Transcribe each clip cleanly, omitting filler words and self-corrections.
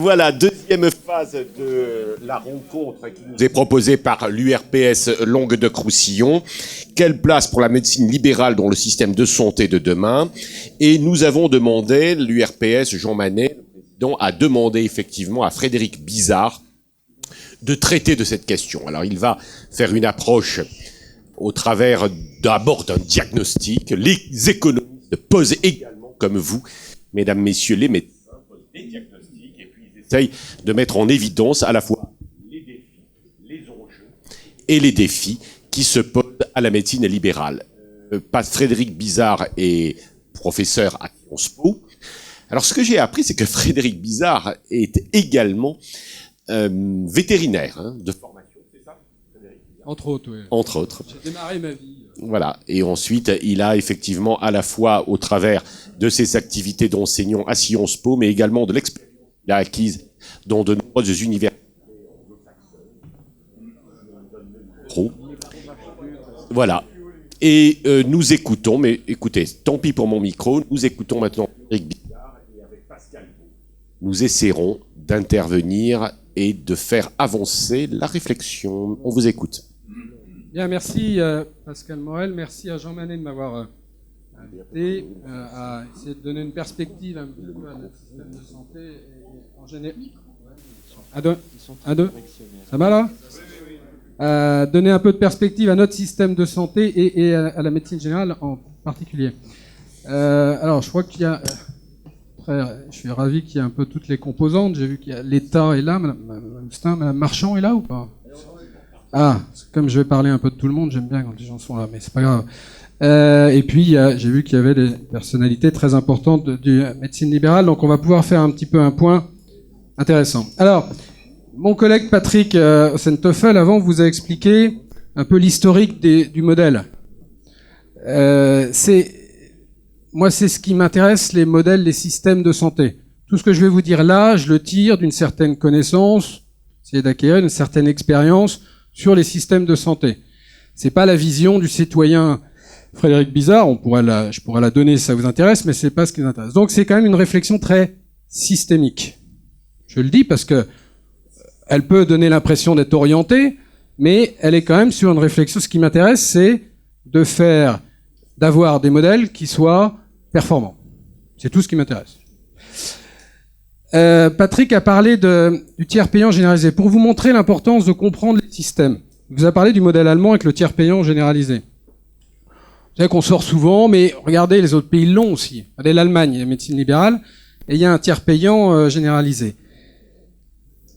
Voilà, deuxième phase de la rencontre qui nous est proposée par l'URPS Languedoc-Roussillon. Quelle place pour la médecine libérale dans le système de santé de demain? Et nous avons demandé, l'URPS, Jean Manet, le président, a demandé effectivement à Frédéric Bizard de traiter de cette question. Alors il va faire une approche au travers d'abord d'un diagnostic. Les économistes posent également, comme vous, mesdames, messieurs, les médecins, posent des diagnostics et puis ils essayent de mettre en évidence à la fois les défis, les enjeux et les défis qui se posent à la médecine libérale. Frédéric Bizard est professeur à Sciences Po. Alors ce que j'ai appris, c'est que Frédéric Bizard est également vétérinaire de formation, c'est ça, Frédéric Bizard? Entre autres, oui. Entre autres. J'ai démarré ma vie. Voilà. Et ensuite, il a effectivement, à la fois au travers de ses activités d'enseignant à Sciences Po, mais également de l'expérience qu'il a acquise dans de nombreuses universités. Voilà. Et nous écoutons, mais écoutez, tant pis pour mon micro, nous écoutons maintenant Frédéric Bizard et avec Pascal Beau, nous essaierons d'intervenir et de faire avancer la réflexion. On vous écoute. Bien, merci Pascal Morel, merci à Jean Manet de m'avoir invité à essayer de donner une perspective un petit peu à notre système de santé et en général. Un, deux, ça va là? Donner un peu de perspective à notre système de santé et à la médecine générale en particulier. Alors, je crois qu'il y a... je suis ravi qu'il y ait un peu toutes les composantes. J'ai vu qu'il y a l'État est là, Madame Marchand est là ou pas? Ah, comme je vais parler un peu de tout le monde, j'aime bien quand les gens sont là, mais c'est pas grave. Et puis, j'ai vu qu'il y avait des personnalités très importantes de médecine libérale, donc on va pouvoir faire un petit peu un point intéressant. Alors, mon collègue Patrick Osentoffel, avant, vous a expliqué un peu l'historique du modèle. Moi, c'est ce qui m'intéresse, les modèles des systèmes de santé. Tout ce que je vais vous dire là, je le tire d'une certaine connaissance, essayer d'acquérir une certaine expérience sur les systèmes de santé. C'est pas la vision du citoyen Frédéric Bizard, je pourrais la donner si ça vous intéresse, mais c'est pas ce qui nous intéresse. Donc c'est quand même une réflexion très systémique. Je le dis parce que elle peut donner l'impression d'être orientée, mais elle est quand même sur une réflexion. Ce qui m'intéresse, c'est d'avoir des modèles qui soient performants. C'est tout ce qui m'intéresse. Patrick a parlé du tiers payant généralisé. Pour vous montrer l'importance de comprendre les systèmes, il vous a parlé du modèle allemand avec le tiers payant généralisé. Vous savez qu'on sort souvent, mais regardez, les autres pays l'ont aussi. Regardez l'Allemagne, il y a la médecine libérale, et il y a un tiers payant généralisé.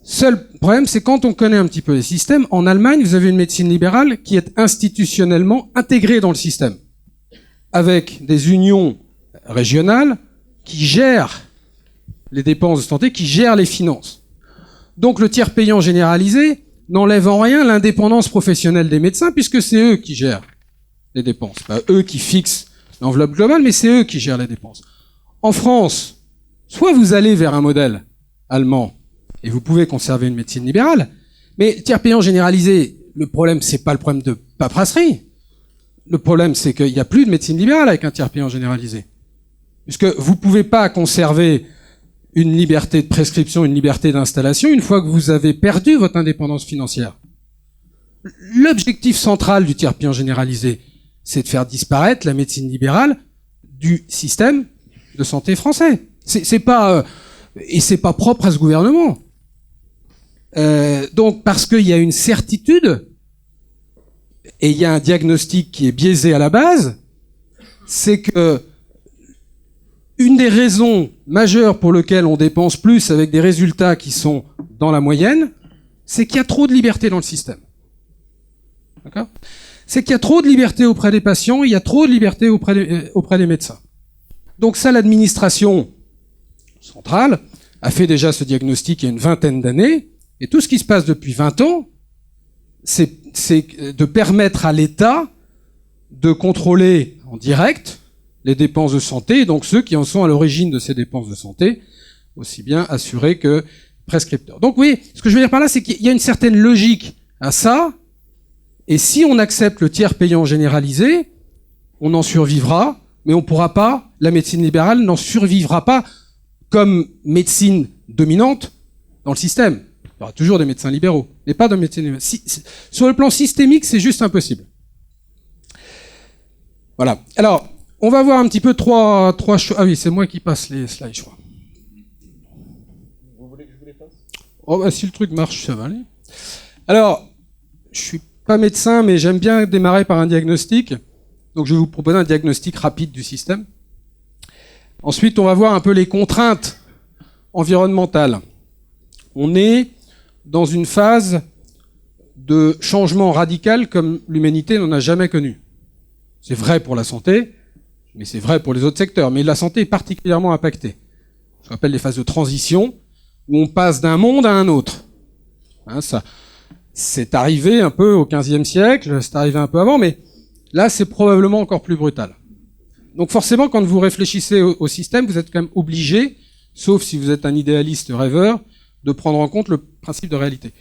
Seul problème, c'est quand on connaît un petit peu les systèmes. En Allemagne, vous avez une médecine libérale qui est institutionnellement intégrée dans le système, avec des unions régionales qui gèrent les dépenses de santé, qui gèrent les finances. Donc le tiers payant généralisé n'enlève en rien l'indépendance professionnelle des médecins, puisque c'est eux qui gèrent les dépenses. Pas eux qui fixent l'enveloppe globale, mais c'est eux qui gèrent les dépenses. En France, soit vous allez vers un modèle allemand, et vous pouvez conserver une médecine libérale, mais tiers payant généralisé, le problème, c'est pas le problème de paperasserie. Le problème, c'est qu'il n'y a plus de médecine libérale avec un tiers payant généralisé. Puisque vous pouvez pas conserver une liberté de prescription, une liberté d'installation, une fois que vous avez perdu votre indépendance financière. L'objectif central du tiers payant généralisé, c'est de faire disparaître la médecine libérale du système de santé français. C'est pas propre à ce gouvernement. Donc, parce qu'il y a une certitude, et il y a un diagnostic qui est biaisé à la base, c'est que une des raisons majeures pour lesquelles on dépense plus avec des résultats qui sont dans la moyenne, c'est qu'il y a trop de liberté dans le système. D'accord ? C'est qu'il y a trop de liberté auprès des patients, il y a trop de liberté auprès des médecins. Donc ça, l'administration centrale a fait déjà ce diagnostic il y a une vingtaine d'années, et tout ce qui se passe depuis 20 ans, c'est de permettre à l'État de contrôler en direct les dépenses de santé, et donc ceux qui en sont à l'origine de ces dépenses de santé, aussi bien assurés que prescripteurs. Donc oui, ce que je veux dire par là, c'est qu'il y a une certaine logique à ça, et si on accepte le tiers payant généralisé, on en survivra, mais on pourra pas, la médecine libérale n'en survivra pas comme médecine dominante, dans le système. Il y aura toujours des médecins libéraux, mais pas de médecins libéraux. Sur le plan systémique, c'est juste impossible. Voilà. Alors, on va voir un petit peu trois choses. Ah oui, c'est moi qui passe les slides, je crois. Vous voulez que je vous les passe ? Oh, bah, si le truc marche, ça va aller. Alors, je suis pas médecin, mais j'aime bien démarrer par un diagnostic. Donc, je vais vous proposer un diagnostic rapide du système. Ensuite, on va voir un peu les contraintes environnementales. On est dans une phase de changement radical comme l'humanité n'en a jamais connu. C'est vrai pour la santé, mais c'est vrai pour les autres secteurs. Mais la santé est particulièrement impactée. Ce qu'on appelle les phases de transition, où on passe d'un monde à un autre. Hein, ça, c'est arrivé un peu au XVe siècle, c'est arrivé un peu avant, mais là, c'est probablement encore plus brutal. Donc forcément, quand vous réfléchissez au système, vous êtes quand même obligé, sauf si vous êtes un idéaliste rêveur, de prendre en compte le principe de réalité.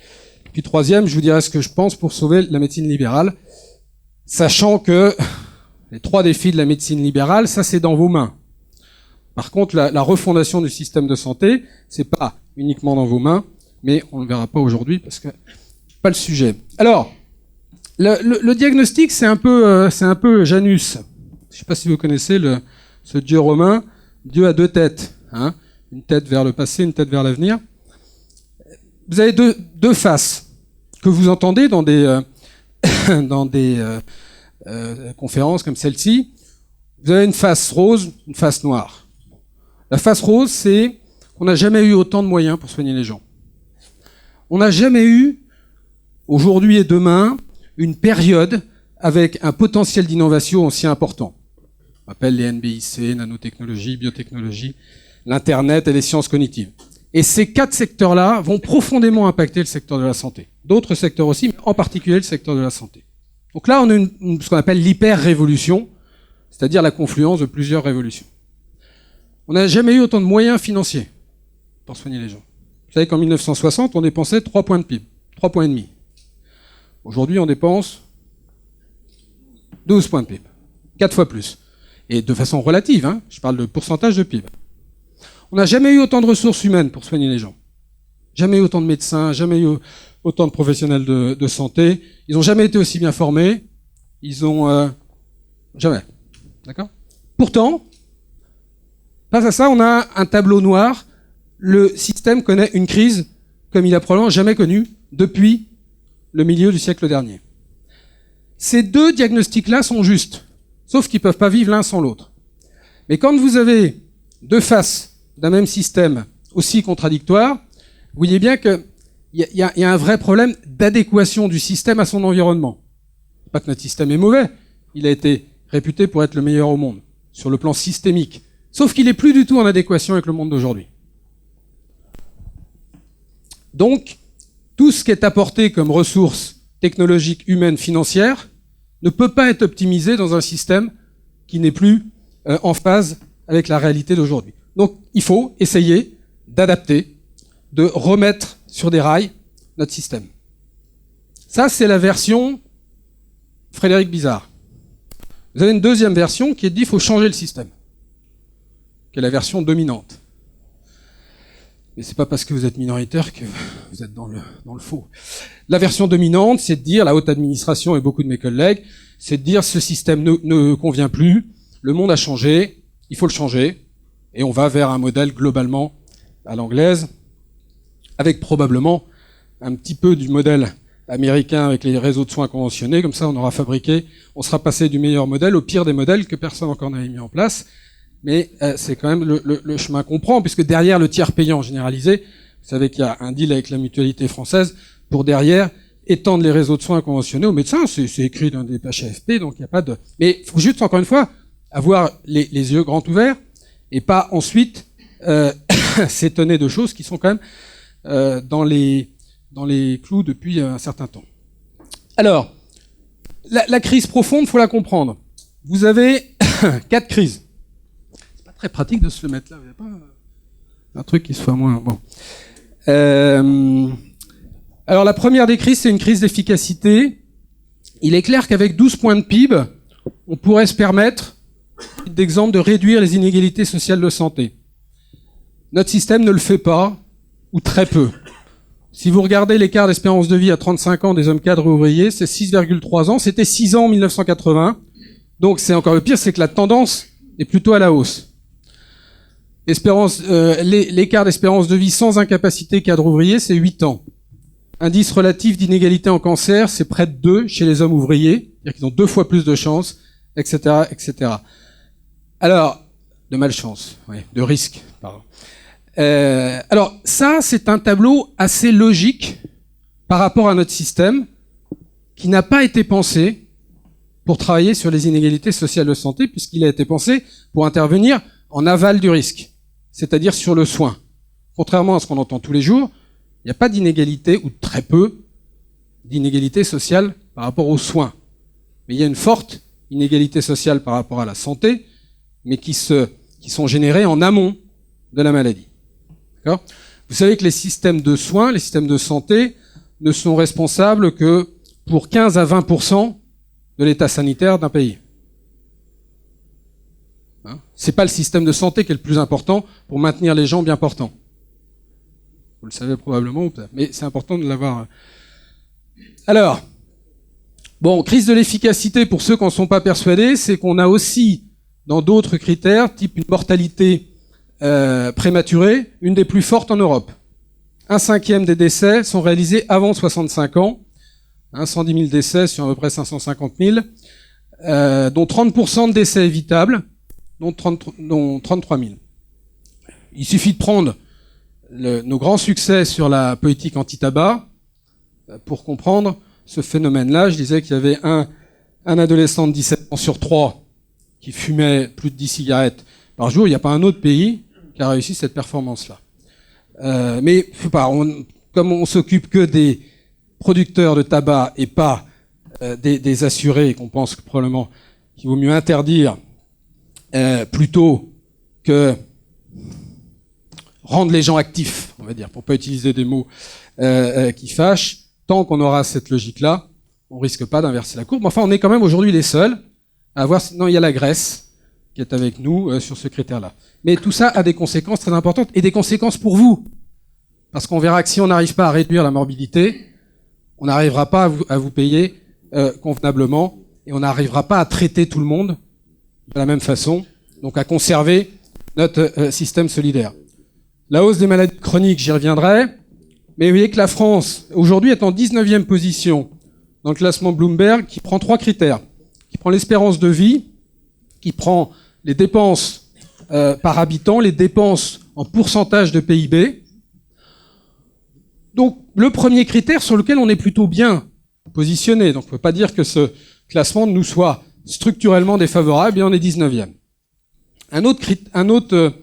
Puis troisième, je vous dirai ce que je pense pour sauver la médecine libérale, sachant que les 3 défis de la médecine libérale, ça c'est dans vos mains. Par contre, la refondation du système de santé, c'est pas uniquement dans vos mains, mais on ne le verra pas aujourd'hui parce que pas le sujet. Alors, le diagnostic, c'est un peu Janus. Je sais pas si vous connaissez ce dieu romain. Dieu a 2 têtes, hein, une tête vers le passé, une tête vers l'avenir. Vous avez deux faces que vous entendez dans des conférences comme celle-ci. Vous avez une face rose, une face noire. La face rose, c'est qu'on n'a jamais eu autant de moyens pour soigner les gens. On n'a jamais eu, aujourd'hui et demain, une période avec un potentiel d'innovation aussi important. On appelle les NBIC, nanotechnologie, biotechnologie, l'Internet et les sciences cognitives. Et ces 4 secteurs-là vont profondément impacter le secteur de la santé. D'autres secteurs aussi, mais en particulier le secteur de la santé. Donc là, on a ce qu'on appelle l'hyper-révolution, c'est-à-dire la confluence de plusieurs révolutions. On n'a jamais eu autant de moyens financiers pour soigner les gens. Vous savez qu'en 1960, on dépensait 3 points de PIB, 3 points et demi. Aujourd'hui, on dépense 12 points de PIB, 4 fois plus. Et de façon relative, hein, je parle de pourcentage de PIB. On n'a jamais eu autant de ressources humaines pour soigner les gens. Jamais eu autant de médecins, jamais eu autant de professionnels de santé. Ils n'ont jamais été aussi bien formés. Ils ont... jamais. D'accord ? Pourtant, face à ça, on a un tableau noir. Le système connaît une crise comme il a probablement jamais connue depuis le milieu du siècle dernier. Ces 2 diagnostics-là sont justes, sauf qu'ils ne peuvent pas vivre l'un sans l'autre. Mais quand vous avez 2 faces d'un même système aussi contradictoire, vous voyez bien qu'il y a un vrai problème d'adéquation du système à son environnement. Pas que notre système est mauvais, il a été réputé pour être le meilleur au monde, sur le plan systémique. Sauf qu'il n'est plus du tout en adéquation avec le monde d'aujourd'hui. Donc, tout ce qui est apporté comme ressources technologiques, humaines, financières, ne peut pas être optimisé dans un système qui n'est plus en phase avec la réalité d'aujourd'hui. Donc, il faut essayer d'adapter, de remettre sur des rails notre système. Ça, c'est la version Frédéric Bizard. Vous avez une deuxième version qui est dit qu'il faut changer le système, qui est la version dominante. Mais c'est pas parce que vous êtes minoritaire que vous êtes dans le faux. La version dominante, c'est de dire, la haute administration et beaucoup de mes collègues, c'est de dire ce système ne convient plus, le monde a changé, il faut le changer, et on va vers un modèle globalement à l'anglaise, avec probablement un petit peu du modèle américain avec les réseaux de soins conventionnés, comme ça on sera passé du meilleur modèle au pire des modèles que personne encore n'avait mis en place. Mais c'est quand même le chemin qu'on prend, puisque derrière le tiers payant généralisé, vous savez qu'il y a un deal avec la mutualité française pour derrière étendre les réseaux de soins conventionnés aux médecins. C'est écrit dans des PHFP, donc il n'y a pas de... Mais il faut juste, encore une fois, avoir les yeux grands ouverts et pas ensuite s'étonner de choses qui sont quand même dans les clous depuis un certain temps. Alors, la crise profonde, faut la comprendre. Vous avez 4 crises. Très pratique de se le mettre là, il n'y a pas un truc qui soit moins... Bon. Alors la première des crises, c'est une crise d'efficacité. Il est clair qu'avec 12 points de PIB, on pourrait se permettre, d'exemple, de réduire les inégalités sociales de santé. Notre système ne le fait pas, ou très peu. Si vous regardez l'écart d'espérance de vie à 35 ans des hommes cadres et ouvriers, c'est 6,3 ans. C'était 6 ans en 1980. Donc c'est encore le pire, c'est que la tendance est plutôt à la hausse. L'écart d'espérance de vie sans incapacité cadre-ouvrier, c'est 8 ans. Indice relatif d'inégalité en cancer, c'est près de 2 chez les hommes ouvriers, c'est-à-dire qu'ils ont 2 fois plus de chances, etc., etc. Alors, de malchance, oui, de risque, pardon. Alors, ça, c'est un tableau assez logique par rapport à notre système, qui n'a pas été pensé pour travailler sur les inégalités sociales de santé, puisqu'il a été pensé pour intervenir en aval du risque, c'est-à-dire sur le soin. Contrairement à ce qu'on entend tous les jours, il n'y a pas d'inégalité, ou très peu, d'inégalité sociale par rapport aux soins. Mais il y a une forte inégalité sociale par rapport à la santé, mais qui sont générées en amont de la maladie. D'accord ? Vous savez que les systèmes de soins, les systèmes de santé, ne sont responsables que pour 15 à 20% de l'état sanitaire d'un pays. C'est pas le système de santé qui est le plus important pour maintenir les gens bien portants. Vous le savez probablement, mais c'est important de l'avoir. Alors, bon, crise de l'efficacité, pour ceux qui n'en sont pas persuadés, c'est qu'on a aussi, dans d'autres critères, type une mortalité prématurée, une des plus fortes en Europe. 1/5 des décès sont réalisés avant 65 ans, 110 000 décès sur à peu près 550 000, dont 30% de décès évitables, dont 33 000. Il suffit de prendre nos grands succès sur la politique anti-tabac pour comprendre ce phénomène-là. Je disais qu'il y avait un adolescent de 17 ans sur 3 qui fumait plus de 10 cigarettes par jour. Il n'y a pas un autre pays qui a réussi cette performance-là. Mais faut pas, comme on s'occupe que des producteurs de tabac et pas des assurés, qu'on pense que probablement qu'il vaut mieux interdire plutôt que rendre les gens actifs, on va dire, pour pas utiliser des mots qui fâchent. Tant qu'on aura cette logique-là, on risque pas d'inverser la courbe. Mais enfin, on est quand même aujourd'hui les seuls à avoir. Non, il y a la Grèce qui est avec nous sur ce critère-là. Mais tout ça a des conséquences très importantes et des conséquences pour vous, parce qu'on verra que si on n'arrive pas à réduire la morbidité, on n'arrivera pas à vous payer convenablement et on n'arrivera pas à traiter tout le monde de la même façon, donc à conserver notre système solidaire. La hausse des maladies chroniques, j'y reviendrai, mais vous voyez que la France, aujourd'hui, est en 19e position dans le classement Bloomberg, qui prend 3 critères. Qui prend l'espérance de vie, qui prend les dépenses par habitant, les dépenses en pourcentage de PIB. Donc, le premier critère sur lequel on est plutôt bien positionné, donc on ne peut pas dire que ce classement nous soit structurellement défavorable, et on est 19e. Un autre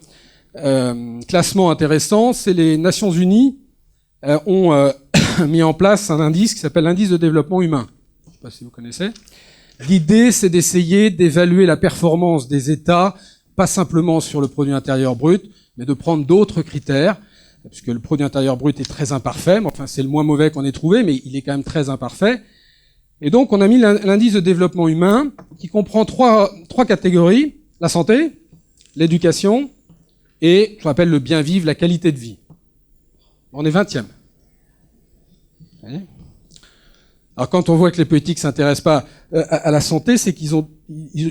classement intéressant, c'est les Nations Unies ont mis en place un indice qui s'appelle l'indice de développement humain. Je ne sais pas si vous connaissez. L'idée, c'est d'essayer d'évaluer la performance des États, pas simplement sur le produit intérieur brut, mais de prendre d'autres critères, puisque le produit intérieur brut est très imparfait, mais enfin c'est le moins mauvais qu'on ait trouvé, mais il est quand même très imparfait. Et donc on a mis l'indice de développement humain, qui comprend trois catégories: la santé, l'éducation et, je rappelle, le bien vivre, la qualité de vie. On est 20e. Alors quand on voit que les politiques s'intéressent pas à la santé, c'est qu'ils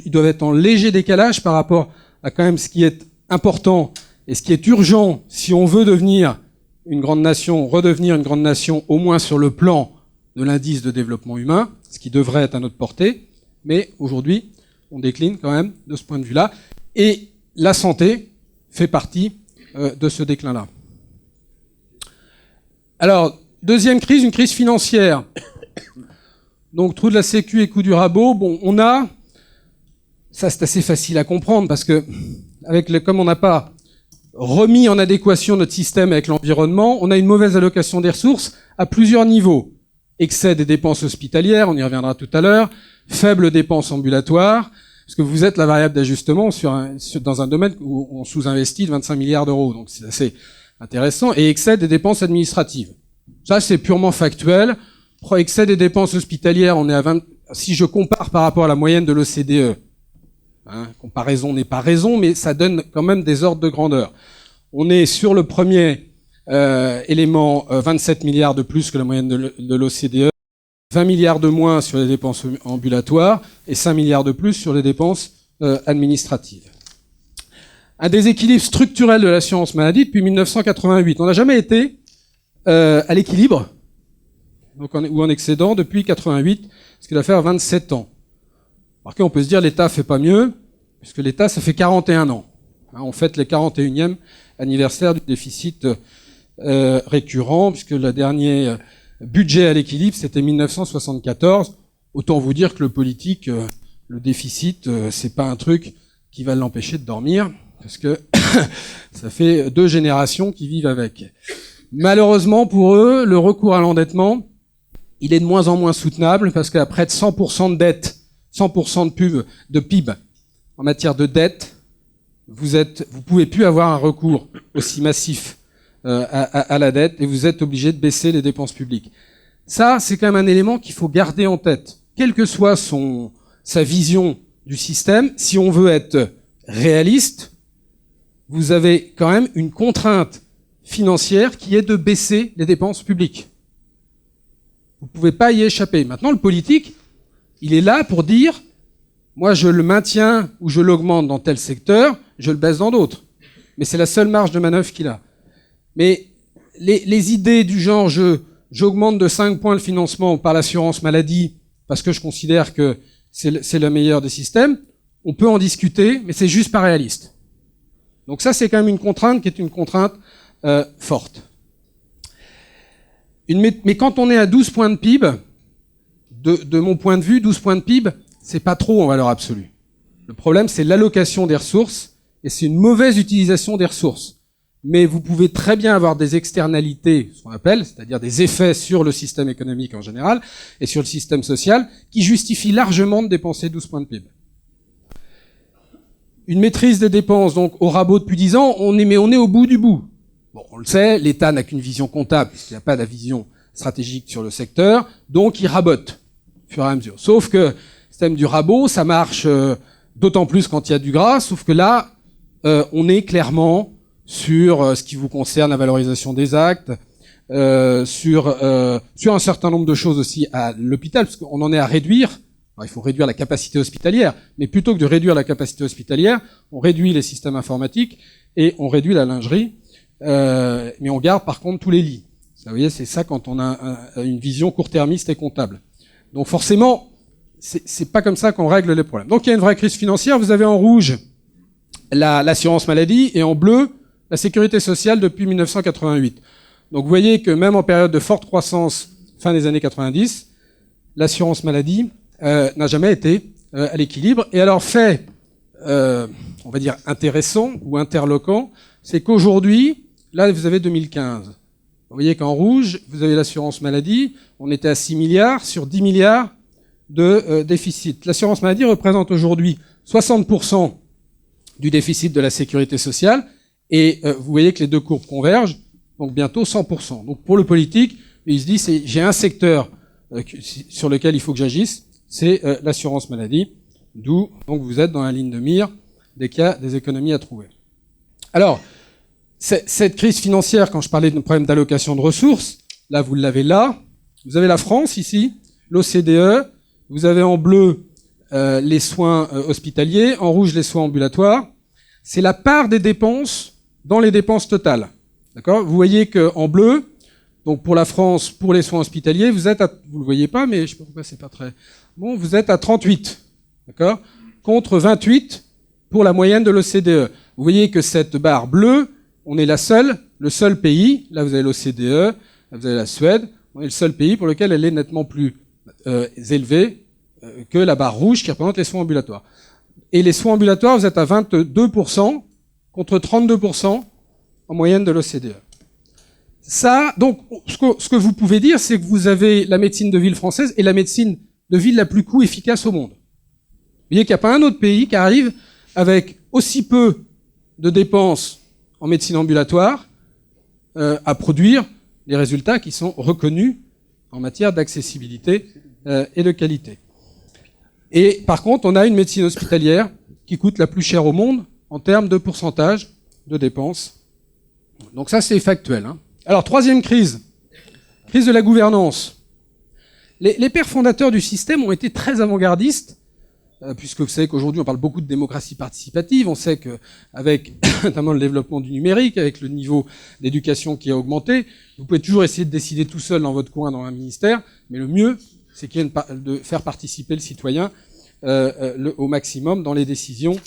doivent être en léger décalage par rapport à quand même ce qui est important et ce qui est urgent si on veut devenir une grande nation, redevenir une grande nation, au moins sur le plan de l'indice de développement humain, ce qui devrait être à notre portée. Mais aujourd'hui, on décline quand même de ce point de vue-là. Et la santé fait partie de ce déclin-là. Alors, deuxième crise, une crise financière. Donc, trou de la sécu et coup du rabot. Bon, on a... Ça, c'est assez facile à comprendre parce que, comme on n'a pas remis en adéquation notre système avec l'environnement, on a une mauvaise allocation des ressources à plusieurs niveaux. Excès des dépenses hospitalières, on y reviendra tout à l'heure, faibles dépenses ambulatoires, parce que vous êtes la variable d'ajustement dans un domaine où on sous-investit de 25 milliards d'euros, donc c'est assez intéressant, et excès des dépenses administratives. Ça, c'est purement factuel. Excès des dépenses hospitalières, on est à 20, si je compare par rapport à la moyenne de l'OCDE, comparaison n'est pas raison, mais ça donne quand même des ordres de grandeur. On est sur le premier Élément, 27 milliards de plus que la moyenne de l'OCDE, 20 milliards de moins sur les dépenses ambulatoires et 5 milliards de plus sur les dépenses administratives. Un déséquilibre structurel de l'assurance maladie depuis 1988. On n'a jamais été à l'équilibre, ou en excédent, depuis 88, ce qui doit faire 27 ans. Remarquez, on peut se dire l'État fait pas mieux, puisque l'État, ça fait 41 ans. On fête les 41e anniversaire du déficit récurrent, puisque le dernier budget à l'équilibre, c'était 1974. Autant vous dire que le politique, le déficit, c'est pas un truc qui va l'empêcher de dormir, parce que ça fait 2 générations qui vivent avec. Malheureusement pour eux, le recours à l'endettement, il est de moins en moins soutenable, parce qu'à près de 100% de dette, 100% de PIB en matière de dette, vous pouvez plus avoir un recours aussi massif à la dette, et vous êtes obligé de baisser les dépenses publiques. Ça, c'est quand même un élément qu'il faut garder en tête. Quelle que soit sa vision du système, si on veut être réaliste, vous avez quand même une contrainte financière qui est de baisser les dépenses publiques. Vous ne pouvez pas y échapper. Maintenant, le politique, il est là pour dire, moi je le maintiens ou je l'augmente dans tel secteur, je le baisse dans d'autres. Mais c'est la seule marge de manœuvre qu'il a. Mais les idées du genre, j'augmente de 5 points le financement par l'assurance maladie, parce que je considère que c'est le meilleur des systèmes, on peut en discuter, mais c'est juste pas réaliste. Donc ça, c'est quand même une contrainte qui est une contrainte forte. Mais quand on est à 12 points de PIB, de mon point de vue, 12 points de PIB, c'est pas trop en valeur absolue. Le problème, c'est l'allocation des ressources, et c'est une mauvaise utilisation des ressources. Mais vous pouvez très bien avoir des externalités, ce qu'on appelle, c'est-à-dire des effets sur le système économique en général, et sur le système social, qui justifient largement de dépenser 12 points de PIB. Une maîtrise des dépenses, donc, au rabot depuis 10 ans, mais on est au bout du bout. Bon, on le sait, l'État n'a qu'une vision comptable, puisqu'il n'y a pas de vision stratégique sur le secteur, donc il rabote, au fur et à mesure. Sauf que, le système du rabot, ça marche d'autant plus quand il y a du gras, sauf que là, on est clairement sur ce qui vous concerne, la valorisation des actes, sur un certain nombre de choses aussi à l'hôpital, parce qu'on en est à réduire. Alors, il faut réduire la capacité hospitalière, mais plutôt que de réduire la capacité hospitalière, on réduit les systèmes informatiques et on réduit la lingerie, mais on garde par contre tous les lits. Vous voyez, c'est ça quand on a une vision court-termiste et comptable. Donc forcément, c'est pas comme ça qu'on règle les problèmes. Donc il y a une vraie crise financière. Vous avez en rouge l'assurance maladie et en bleu la sécurité sociale depuis 1988. Donc vous voyez que même en période de forte croissance, fin des années 90, l'assurance maladie n'a jamais été à l'équilibre. Et alors fait, on va dire intéressant ou interloquant, c'est qu'aujourd'hui, là vous avez 2015. Vous voyez qu'en rouge, vous avez l'assurance maladie, on était à 6 milliards sur 10 milliards de déficit. L'assurance maladie représente aujourd'hui 60% du déficit de la sécurité sociale, et vous voyez que les deux courbes convergent, donc bientôt 100%. Donc pour le politique, il se dit, j'ai un secteur sur lequel il faut que j'agisse, c'est l'assurance maladie, d'où donc vous êtes dans la ligne de mire dès qu'il y a des économies à trouver. Alors, cette crise financière, quand je parlais de problème d'allocation de ressources, là vous l'avez là, vous avez la France ici, l'OCDE, vous avez en bleu les soins hospitaliers, en rouge les soins ambulatoires. C'est la part des dépenses dans les dépenses totales. D'accord ? Vous voyez qu'en bleu, donc pour la France, pour les soins hospitaliers, vous êtes à, vous le voyez pas, mais je sais pas pourquoi c'est pas très bon, vous êtes à 38, d'accord ? Contre 28 pour la moyenne de l'OCDE. Vous voyez que cette barre bleue, on est le seul pays, là vous avez l'OCDE, là vous avez la Suède, on est le seul pays pour lequel elle est nettement plus élevée que la barre rouge qui représente les soins ambulatoires. Et les soins ambulatoires, vous êtes à 22% contre 32% en moyenne de l'OCDE. Ça, donc, ce que vous pouvez dire, c'est que vous avez la médecine de ville française et la médecine de ville la plus coût-efficace au monde. Vous voyez qu'il n'y a pas un autre pays qui arrive avec aussi peu de dépenses en médecine ambulatoire à produire des résultats qui sont reconnus en matière d'accessibilité et de qualité. Et par contre, on a une médecine hospitalière qui coûte la plus chère au monde en termes de pourcentage de dépenses. Donc ça, c'est factuel. Hein. Alors, troisième crise de la gouvernance. Les pères fondateurs du système ont été très avant-gardistes, puisque vous savez qu'aujourd'hui on parle beaucoup de démocratie participative, on sait qu'avec notamment le développement du numérique, avec le niveau d'éducation qui a augmenté, vous pouvez toujours essayer de décider tout seul dans votre coin, dans un ministère, mais le mieux, c'est de faire participer le citoyen au maximum dans les décisions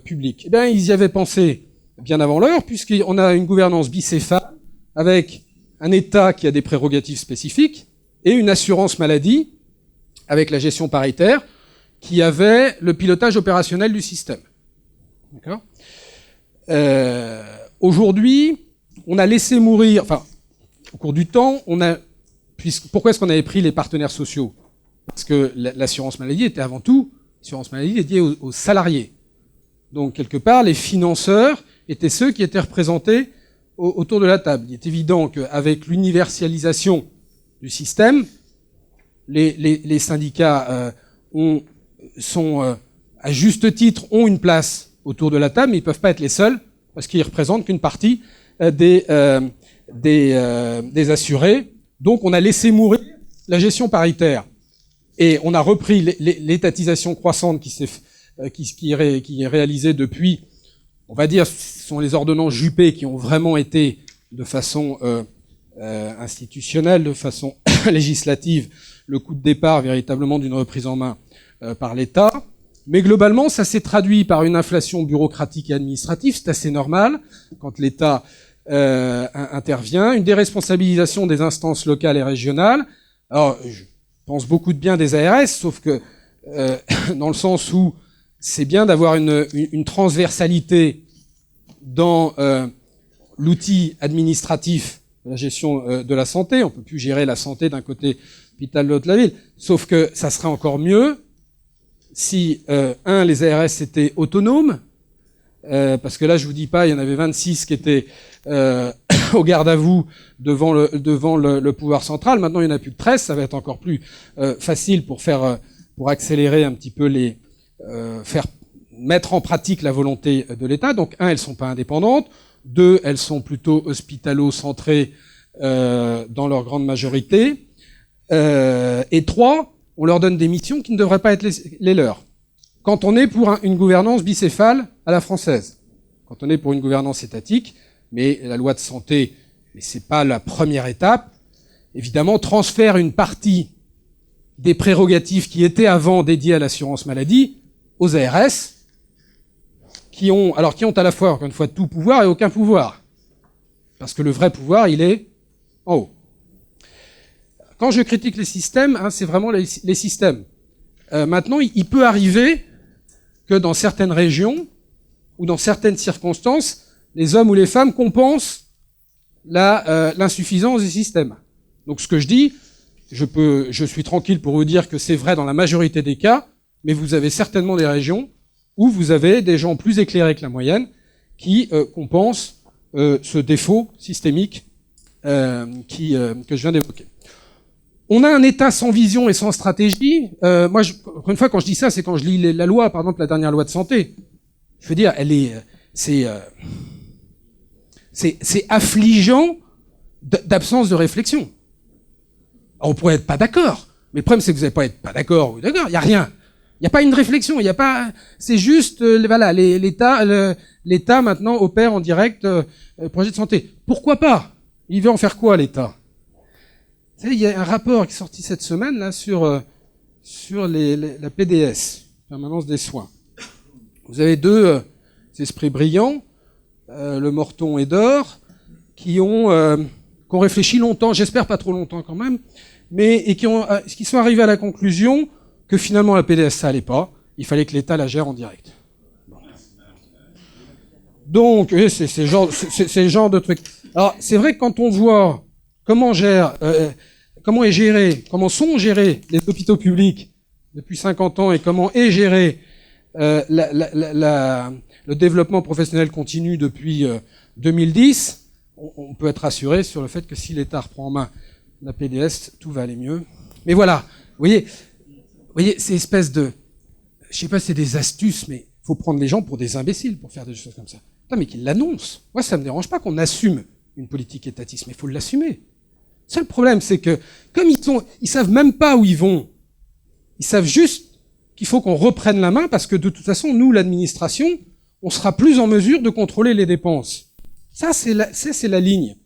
publiques. Eh bien, ils y avaient pensé bien avant l'heure, puisqu'on a une gouvernance bicéphale, avec un État qui a des prérogatives spécifiques, et une assurance maladie, avec la gestion paritaire, qui avait le pilotage opérationnel du système. D'accord ? Aujourd'hui, on a laissé mourir, enfin, au cours du temps, pourquoi est-ce qu'on avait pris les partenaires sociaux ? Parce que l'assurance maladie était avant tout, l'assurance maladie dédiée aux salariés. Donc, quelque part, les financeurs étaient ceux qui étaient représentés autour de la table. Il est évident qu'avec l'universalisation du système, les syndicats à juste titre, ont une place autour de la table, mais ils ne peuvent pas être les seuls, parce qu'ils ne représentent qu'une partie des assurés. Donc on a laissé mourir la gestion paritaire. Et on a repris l'étatisation croissante qui est réalisée depuis, on va dire, ce sont les ordonnances Juppé qui ont vraiment été, de façon institutionnelle, de façon législative, le coup de départ véritablement d'une reprise en main par l'État. Mais globalement, ça s'est traduit par une inflation bureaucratique et administrative, c'est assez normal quand l'État intervient, une déresponsabilisation des instances locales et régionales. Alors, je pense beaucoup de bien des ARS, sauf que dans le sens où c'est bien d'avoir une transversalité dans l'outil administratif de la gestion de la santé. On peut plus gérer la santé d'un côté, l'hôpital de l'autre, la ville. Sauf que ça serait encore mieux si, les ARS étaient autonomes, parce que là, je vous dis pas, il y en avait 26 qui étaient au garde à vous devant le pouvoir central. Maintenant, il n'y en a plus que 13. Ça va être encore plus facile pour accélérer un petit peu faire mettre en pratique la volonté de l'État. Donc, elles sont pas indépendantes. 2, elles sont plutôt hospitalo-centrées dans leur grande majorité. Et 3, on leur donne des missions qui ne devraient pas être les leurs. Quand on est pour une gouvernance bicéphale à la française, quand on est pour une gouvernance étatique, mais la loi de santé, mais c'est pas la première étape, évidemment, transfère une partie des prérogatives qui étaient avant dédiées à l'assurance maladie aux ARS, qui ont à la fois, encore une fois, tout pouvoir et aucun pouvoir. Parce que le vrai pouvoir, il est en haut. Quand je critique les systèmes, c'est vraiment les systèmes. Maintenant, il peut arriver que dans certaines régions ou dans certaines circonstances, les hommes ou les femmes compensent l'insuffisance des systèmes. Donc ce que je dis, je suis tranquille pour vous dire que c'est vrai dans la majorité des cas, mais vous avez certainement des régions où vous avez des gens plus éclairés que la moyenne qui compensent ce défaut systémique que je viens d'évoquer. On a un État sans vision et sans stratégie. Moi, encore une fois, quand je dis ça, c'est quand je lis la loi, par exemple la dernière loi de santé. Je veux dire, c'est affligeant d'absence de réflexion. Alors, on pourrait être pas d'accord, mais le problème c'est que vous n'allez pas être pas d'accord ou d'accord. Il y a rien. Il n'y a pas une réflexion. Il y a pas. C'est juste, voilà, l'État maintenant opère en direct projet de santé. Pourquoi pas? Il veut en faire quoi, l'État? Vous savez, il y a un rapport qui est sorti cette semaine là sur la PDS, permanence des soins. Vous avez deux esprits brillants, Le Morton et Dor, qui ont réfléchi longtemps, j'espère pas trop longtemps quand même, et qui sont arrivés à la conclusion que finalement la PDS ça allait pas, il fallait que l'État la gère en direct. Bon. Donc, c'est le genre de truc. Alors, c'est vrai que quand on voit comment sont gérés les hôpitaux publics depuis 50 ans et comment est géré le développement professionnel continu depuis 2010, on peut être rassuré sur le fait que si l'État reprend en main la PDS, tout va aller mieux. Mais voilà, vous voyez, ces espèces de... Je sais pas si c'est des astuces, mais il faut prendre les gens pour des imbéciles pour faire des choses comme ça. Putain, mais qu'ils l'annoncent. Moi, ça me dérange pas qu'on assume une politique étatiste, mais il faut l'assumer. Le seul problème, c'est que, comme ils savent même pas où ils vont, ils savent juste qu'il faut qu'on reprenne la main, parce que de toute façon, nous, l'administration, on sera plus en mesure de contrôler les dépenses. Ça, c'est la ligne.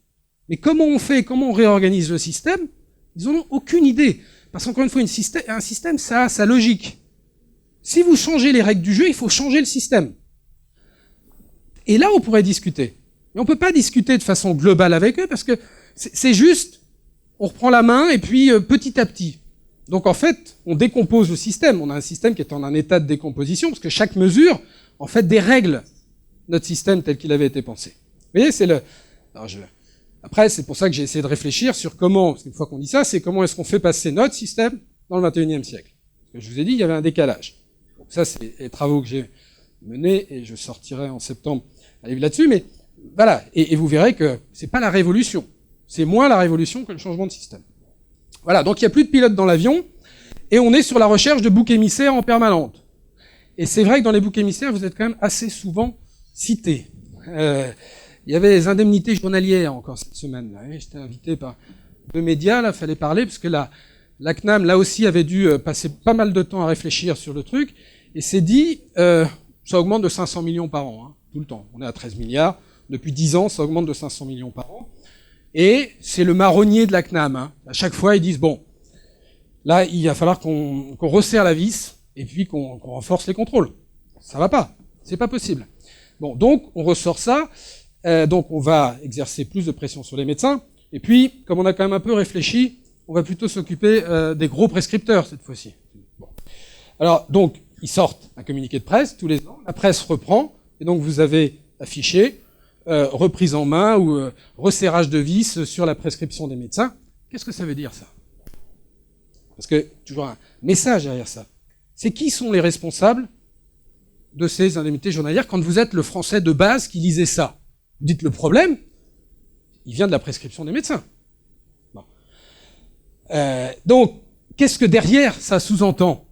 Mais comment on fait, comment on réorganise le système, ils n'en ont aucune idée. Parce qu'encore une fois, un système, ça a sa logique. Si vous changez les règles du jeu, il faut changer le système. Et là, on pourrait discuter. Mais on ne peut pas discuter de façon globale avec eux, parce que c'est juste, on reprend la main, et puis petit à petit. Donc en fait, on décompose le système. On a un système qui est en un état de décomposition, parce que chaque mesure, en fait, dérègle notre système tel qu'il avait été pensé. Vous voyez, c'est le... Après, c'est pour ça que j'ai essayé de réfléchir sur comment, parce qu'une fois qu'on dit ça, c'est comment est-ce qu'on fait passer notre système dans le 21e siècle. Parce que je vous ai dit, il y avait un décalage. Donc ça, c'est les travaux que j'ai menés, et je sortirai en septembre un livre là-dessus, mais voilà. Et vous verrez que c'est pas la révolution. C'est moins la révolution que le changement de système. Voilà, donc il n'y a plus de pilote dans l'avion, et on est sur la recherche de boucs émissaires en permanente. Et c'est vrai que dans les boucs émissaires, vous êtes quand même assez souvent cités. Il y avait les indemnités journalières encore cette semaine. J'étais invité par 2 médias, là, fallait parler, parce que la CNAM, là aussi, avait dû passer pas mal de temps à réfléchir sur le truc, et s'est dit, ça augmente de 500 millions par an, hein, tout le temps. On est à 13 milliards, depuis 10 ans, ça augmente de 500 millions par an. Et c'est le marronnier de la CNAM. Hein. À chaque fois, ils disent, bon, là, il va falloir qu'on resserre la vis, et puis qu'on renforce les contrôles. Ça va pas, c'est pas possible. Bon, donc, on ressort ça, donc on va exercer plus de pression sur les médecins, et puis, comme on a quand même un peu réfléchi, on va plutôt s'occuper des gros prescripteurs, cette fois-ci. Bon. Alors, donc, ils sortent un communiqué de presse tous les ans, la presse reprend, et donc vous avez affiché reprise en main ou resserrage de vis sur la prescription des médecins. Qu'est-ce que ça veut dire, ça? Parce que, toujours un message derrière ça. C'est qui sont les responsables de ces indemnités journalières quand vous êtes le Français de base qui lisait ça? Vous dites le problème, il vient de la prescription des médecins. Bon. Donc, qu'est-ce que derrière ça sous-entend?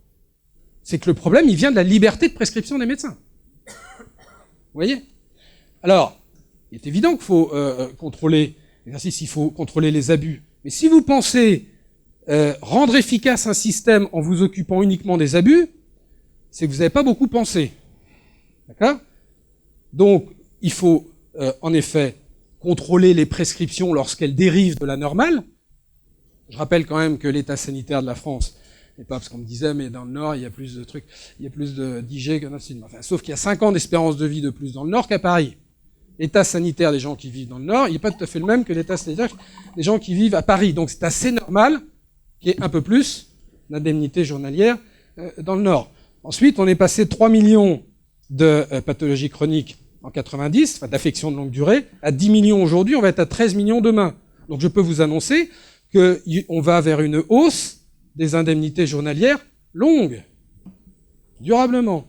C'est que le problème, il vient de la liberté de prescription des médecins. Vous voyez? Alors, il est évident qu'il faut contrôler l'exercice, il faut contrôler les abus. Mais si vous pensez rendre efficace un système en vous occupant uniquement des abus, c'est que vous n'avez pas beaucoup pensé. D'accord? Donc, il faut en effet contrôler les prescriptions lorsqu'elles dérivent de la normale. Je rappelle quand même que l'état sanitaire de la France n'est pas, parce qu'on me disait, mais dans le Nord, il y a plus de trucs, il y a plus d'IG que dans le Sud. Enfin, sauf qu'il y a 5 ans d'espérance de vie de plus dans le Nord qu'à Paris. L'état sanitaire des gens qui vivent dans le Nord, il n'est pas tout à fait le même que l'état sanitaire des gens qui vivent à Paris. Donc c'est assez normal qu'il y ait un peu plus d'indemnités journalières dans le Nord. Ensuite, on est passé de 3 millions de pathologies chroniques en 90, enfin d'affections de longue durée, à 10 millions aujourd'hui, on va être à 13 millions demain. Donc je peux vous annoncer qu'on va vers une hausse des indemnités journalières longues, durablement.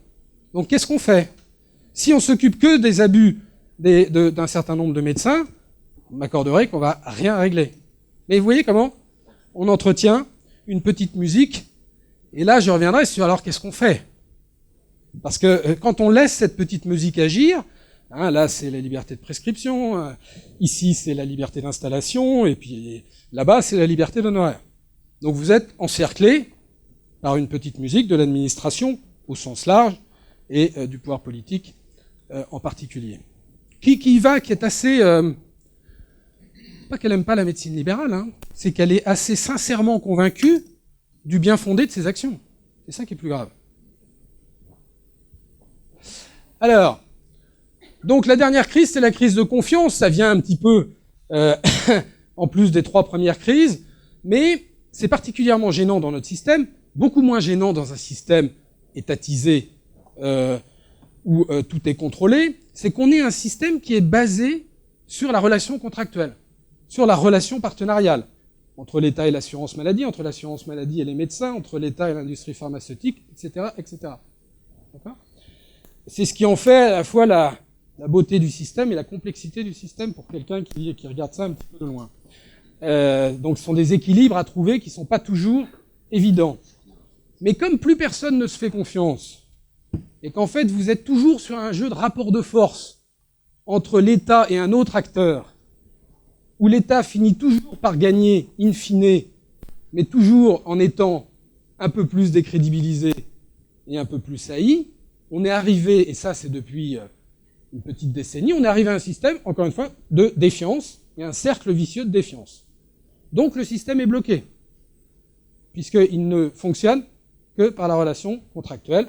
Donc qu'est-ce qu'on fait? Si on s'occupe que des abus d'un certain nombre de médecins, on m'accorderait qu'on va rien régler. Mais vous voyez comment on entretient une petite musique, et là je reviendrai sur alors qu'est-ce qu'on fait? Parce que quand on laisse cette petite musique agir, hein, là c'est la liberté de prescription, ici c'est la liberté d'installation, et puis là-bas c'est la liberté d'honoraire. Donc vous êtes encerclé par une petite musique de l'administration au sens large, et du pouvoir politique en particulier. Qui est assez... pas qu'elle aime pas la médecine libérale, hein, c'est qu'elle est assez sincèrement convaincue du bien fondé de ses actions. C'est ça qui est plus grave. Alors, donc la dernière crise, c'est la crise de confiance. Ça vient un petit peu en plus des 3 premières crises, mais c'est particulièrement gênant dans notre système, beaucoup moins gênant dans un système étatisé où tout est contrôlé, c'est qu'on ait un système qui est basé sur la relation contractuelle, sur la relation partenariale entre l'État et l'assurance maladie, entre l'assurance maladie et les médecins, entre l'État et l'industrie pharmaceutique, etc., etc. D'accord ? C'est ce qui en fait à la fois la beauté du système et la complexité du système pour quelqu'un qui regarde ça un petit peu de loin. Donc ce sont des équilibres à trouver qui ne sont pas toujours évidents. Mais comme plus personne ne se fait confiance, et qu'en fait vous êtes toujours sur un jeu de rapport de force entre l'État et un autre acteur, où l'État finit toujours par gagner, in fine, mais toujours en étant un peu plus décrédibilisé et un peu plus haï, on est arrivé, et ça c'est depuis une petite décennie, on est arrivé à un système, encore une fois, de défiance, et un cercle vicieux de défiance. Donc le système est bloqué, puisqu'il ne fonctionne que par la relation contractuelle.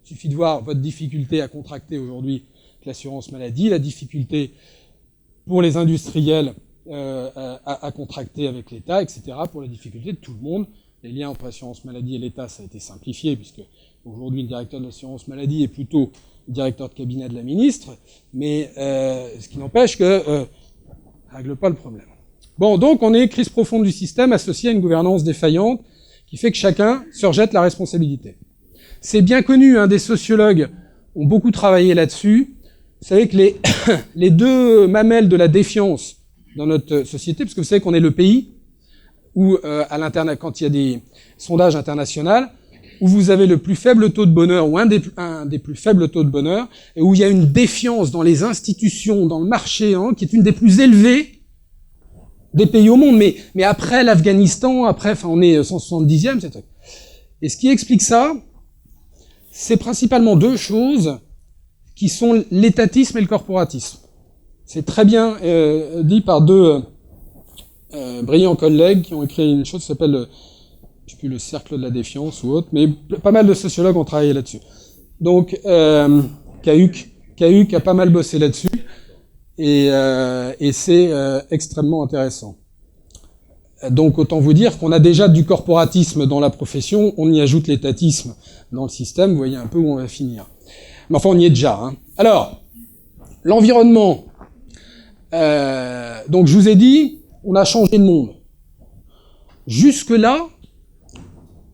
Il suffit de voir votre difficulté à contracter aujourd'hui avec l'assurance maladie, la difficulté pour les industriels à contracter avec l'État, etc., pour la difficulté de tout le monde. Les liens entre l'assurance maladie et l'État, ça a été simplifié, puisque aujourd'hui le directeur de l'assurance maladie est plutôt le directeur de cabinet de la ministre, mais ce qui n'empêche que ça règle pas le problème. Bon, donc on est crise profonde du système associée à une gouvernance défaillante qui fait que chacun se rejette la responsabilité. C'est bien connu, hein, des sociologues ont beaucoup travaillé là-dessus. Vous savez que les deux mamelles de la défiance dans notre société, parce que vous savez qu'on est le pays où, à l'internet, quand il y a des sondages internationaux, où vous avez le plus faible taux de bonheur, ou un des plus faibles taux de bonheur, et où il y a une défiance dans les institutions, dans le marché, hein, qui est une des plus élevées des pays au monde. Mais après l'Afghanistan, après, enfin, on est 170e, c'est truc. Et ce qui explique ça, c'est principalement deux choses qui sont l'étatisme et le corporatisme. C'est très bien dit par deux brillants collègues qui ont écrit une chose qui s'appelle, je sais plus, le cercle de la défiance ou autre, mais pas mal de sociologues ont travaillé là-dessus. Donc, Cahuc a pas mal bossé là-dessus, et c'est extrêmement intéressant. Donc, autant vous dire qu'on a déjà du corporatisme dans la profession, on y ajoute l'étatisme dans le système, vous voyez un peu où on va finir. Mais enfin, on y est déjà. Hein. Alors, l'environnement. Donc, je vous ai dit, on a changé de monde. Jusque-là,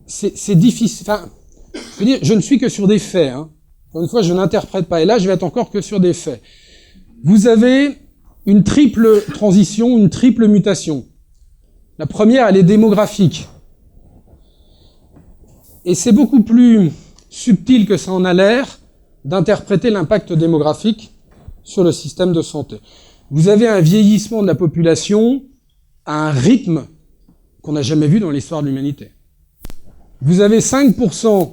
c'est difficile. Enfin, je veux dire, je ne suis que sur des faits. Hein. Encore une fois, je n'interprète pas. Et là, je vais être encore que sur des faits. Vous avez une triple transition, une triple mutation. La première, elle est démographique. Et c'est beaucoup plus subtil que ça en a l'air d'interpréter l'impact démographique sur le système de santé. Vous avez un vieillissement de la population à un rythme qu'on n'a jamais vu dans l'histoire de l'humanité. Vous avez 5%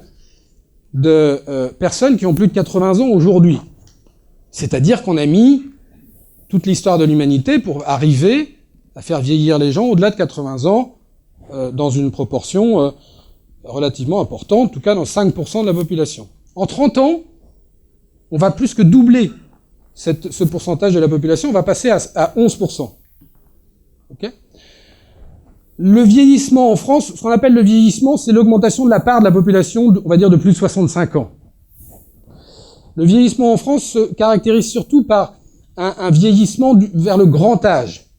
de personnes qui ont plus de 80 ans aujourd'hui. C'est-à-dire qu'on a mis toute l'histoire de l'humanité pour arriver à faire vieillir les gens au-delà de 80 ans dans une proportion relativement importante, en tout cas dans 5% de la population. En 30 ans, on va plus que doubler ce pourcentage de la population, on va passer à 11%. Okay ? Le vieillissement en France, ce qu'on appelle le vieillissement, c'est l'augmentation de la part de la population, on va dire, de plus de 65 ans. Le vieillissement en France se caractérise surtout par un vieillissement vers le grand âge.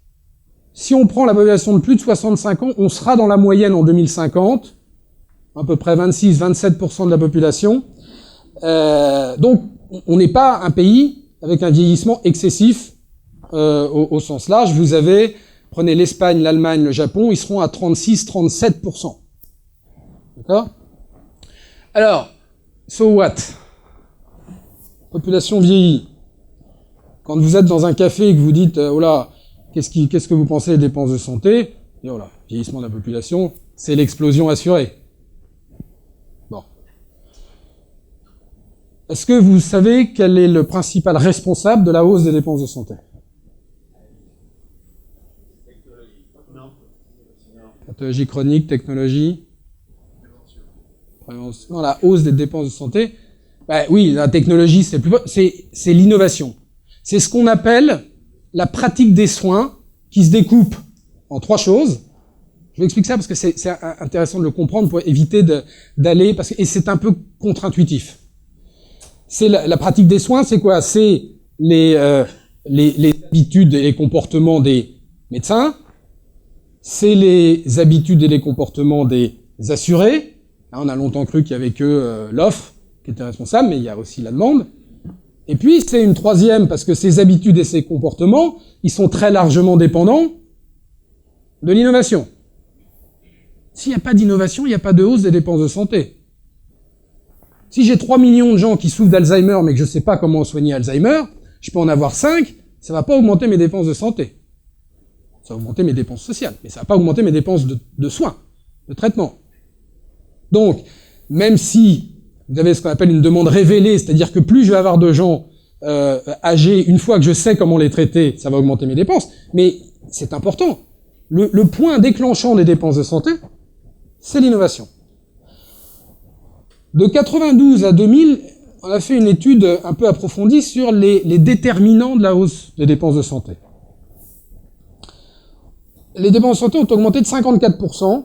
Si on prend la population de plus de 65 ans, on sera dans la moyenne en 2050, à peu près 26-27% de la population. Donc, on n'est pas un pays avec un vieillissement excessif au sens large. Vous avez, prenez l'Espagne, l'Allemagne, le Japon, ils seront à 36-37%. D'accord ? Alors, so what ? Population vieillie. Quand vous êtes dans un café et que vous dites, oh là, qu'est-ce que vous pensez des dépenses de santé ? Et oh là, vieillissement de la population, c'est l'explosion assurée. Bon. Est-ce que vous savez quel est le principal responsable de la hausse des dépenses de santé ? Pathologie chronique, technologie, prévention. Non, la hausse des dépenses de santé. Ben, oui, la technologie, c'est l'innovation. C'est ce qu'on appelle la pratique des soins qui se découpe en trois choses. Je vous explique ça parce que c'est intéressant de le comprendre pour éviter d'aller, et c'est un peu contre-intuitif. C'est la pratique des soins, c'est quoi ? C'est les habitudes et les comportements des médecins, c'est les habitudes et les comportements des assurés. Là, on a longtemps cru qu'il y avait que l'offre qui était responsable, mais il y a aussi la demande. Et puis, c'est une troisième, parce que ces habitudes et ces comportements, ils sont très largement dépendants de l'innovation. S'il n'y a pas d'innovation, il n'y a pas de hausse des dépenses de santé. Si j'ai 3 millions de gens qui souffrent d'Alzheimer, mais que je ne sais pas comment soigner Alzheimer, je peux en avoir 5, ça ne va pas augmenter mes dépenses de santé. Ça va augmenter mes dépenses sociales, mais ça va pas augmenter mes dépenses de soins, de traitement. Donc, même si vous avez ce qu'on appelle une demande révélée, c'est-à-dire que plus je vais avoir de gens âgés, une fois que je sais comment les traiter, ça va augmenter mes dépenses, mais c'est important. Le point déclenchant des dépenses de santé, c'est l'innovation. De 92 à 2000, on a fait une étude un peu approfondie sur les déterminants de la hausse des dépenses de santé. Les dépenses de santé ont augmenté de 54%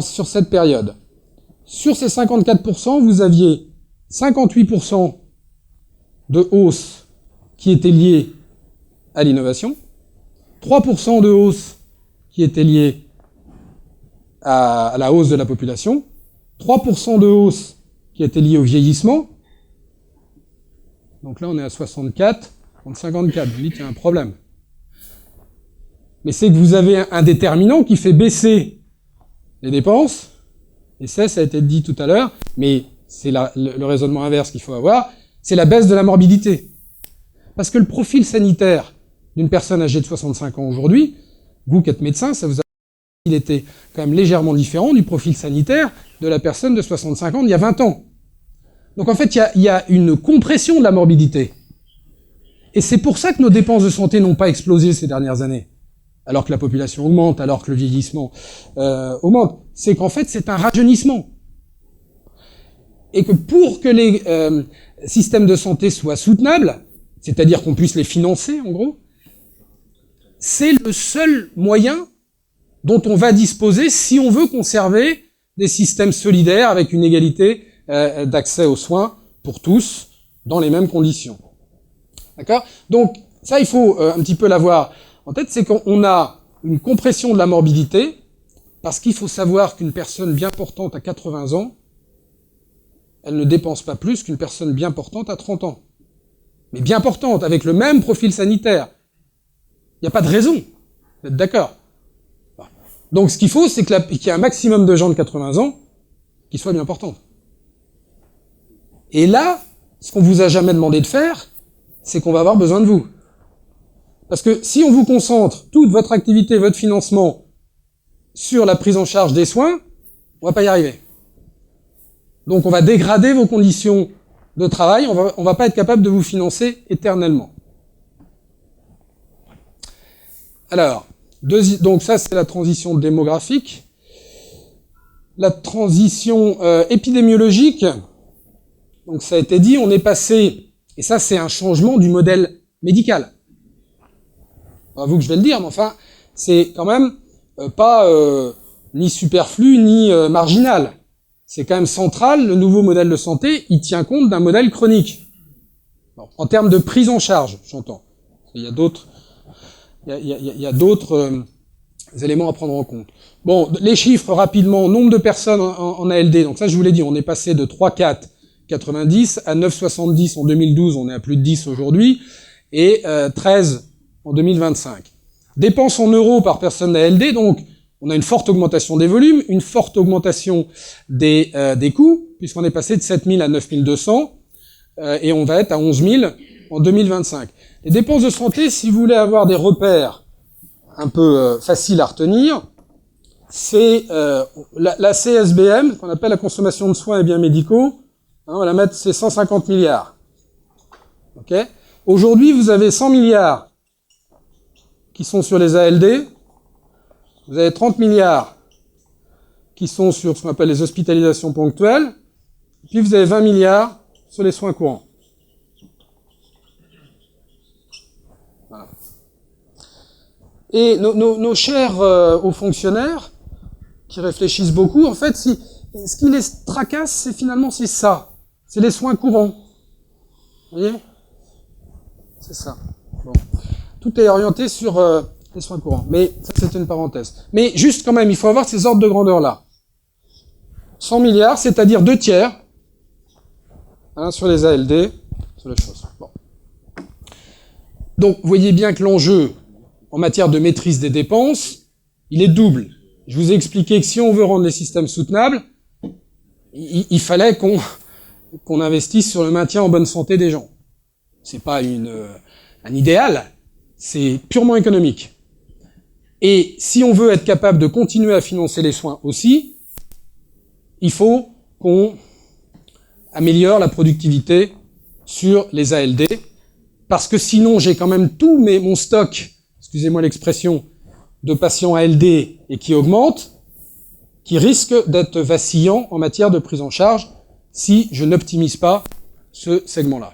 sur cette période. Sur ces 54%, vous aviez 58% de hausse qui étaient liée à l'innovation, 3% de hausse qui étaient liée à la hausse de la population, 3% de hausse qui était liée au vieillissement. Donc là, on est à 64 contre 54. Vous dites qu'il y a un problème. Mais c'est que vous avez un déterminant qui fait baisser les dépenses, et ça a été dit tout à l'heure, mais c'est le raisonnement inverse qu'il faut avoir, c'est la baisse de la morbidité. Parce que le profil sanitaire d'une personne âgée de 65 ans aujourd'hui, vous qui êtes médecin, ça vous a... il était quand même légèrement différent du profil sanitaire de la personne de 65 ans d'il y a 20 ans. Donc en fait, il y a une compression de la morbidité. Et c'est pour ça que nos dépenses de santé n'ont pas explosé ces dernières années, alors que la population augmente, alors que le vieillissement augmente. C'est qu'en fait, c'est un rajeunissement. Et que pour que les systèmes de santé soient soutenables, c'est-à-dire qu'on puisse les financer, en gros, c'est le seul moyen dont on va disposer si on veut conserver des systèmes solidaires avec une égalité d'accès aux soins pour tous, dans les mêmes conditions. D'accord ? Donc, ça, il faut un petit peu l'avoir en tête, c'est qu'on a une compression de la morbidité, parce qu'il faut savoir qu'une personne bien portante à 80 ans, elle ne dépense pas plus qu'une personne bien portante à 30 ans. Mais bien portante, avec le même profil sanitaire. Il n'y a pas de raison. Vous êtes d'accord ? Donc ce qu'il faut, c'est qu'il y ait un maximum de gens de 80 ans qui soient bien portantes. Et là, ce qu'on vous a jamais demandé de faire, c'est qu'on va avoir besoin de vous. Parce que si on vous concentre toute votre activité, votre financement sur la prise en charge des soins, on va pas y arriver. Donc on va dégrader vos conditions de travail, on va pas être capable de vous financer éternellement. Alors, donc ça c'est la transition démographique. La transition épidémiologique, donc ça a été dit, on est passé, et ça c'est un changement du modèle médical. Pas vous que je vais le dire, mais enfin, c'est quand même pas ni superflu ni marginal. C'est quand même central, le nouveau modèle de santé, il tient compte d'un modèle chronique. Bon, en termes de prise en charge, j'entends. Il y a d'autres éléments à prendre en compte. Bon, les chiffres rapidement, nombre de personnes en ALD, donc ça je vous l'ai dit, on est passé de 3,490 à 9,70 en 2012, on est à plus de 10 aujourd'hui, et 13 en 2025. Dépenses en euros par personne ALD, donc on a une forte augmentation des volumes, une forte augmentation des coûts, puisqu'on est passé de 7 000 à 9 200, et on va être à 11 000 en 2025. Les dépenses de santé, si vous voulez avoir des repères un peu faciles à retenir, c'est la CSBM, qu'on appelle la consommation de soins et biens médicaux, hein, on va la mettre, c'est 150 milliards. Okay ? Aujourd'hui, vous avez 100 milliards qui sont sur les ALD, vous avez 30 milliards qui sont sur ce qu'on appelle les hospitalisations ponctuelles, puis vous avez 20 milliards sur les soins courants. Voilà. Et nos chers hauts fonctionnaires, qui réfléchissent beaucoup, en fait, ce qui les tracasse, c'est finalement ça. C'est les soins courants. Vous voyez ? C'est ça. Bon. Tout est orienté sur les soins courants. Mais ça, c'est une parenthèse. Mais juste quand même, il faut avoir ces ordres de grandeur-là. 100 milliards, c'est-à-dire 2 tiers, hein, sur les ALD, sur les choses. Bon. Donc, vous voyez bien que l'enjeu, en matière de maîtrise des dépenses, il est double. Je vous ai expliqué que si on veut rendre les systèmes soutenables, il fallait qu'on investisse sur le maintien en bonne santé des gens. C'est pas un idéal, c'est purement économique. Et si on veut être capable de continuer à financer les soins aussi, il faut qu'on améliore la productivité sur les ALD, parce que sinon j'ai quand même tout mon stock, excusez-moi l'expression, de patients ALD et qui augmente, qui risque d'être vacillant en matière de prise en charge si je n'optimise pas ce segment-là.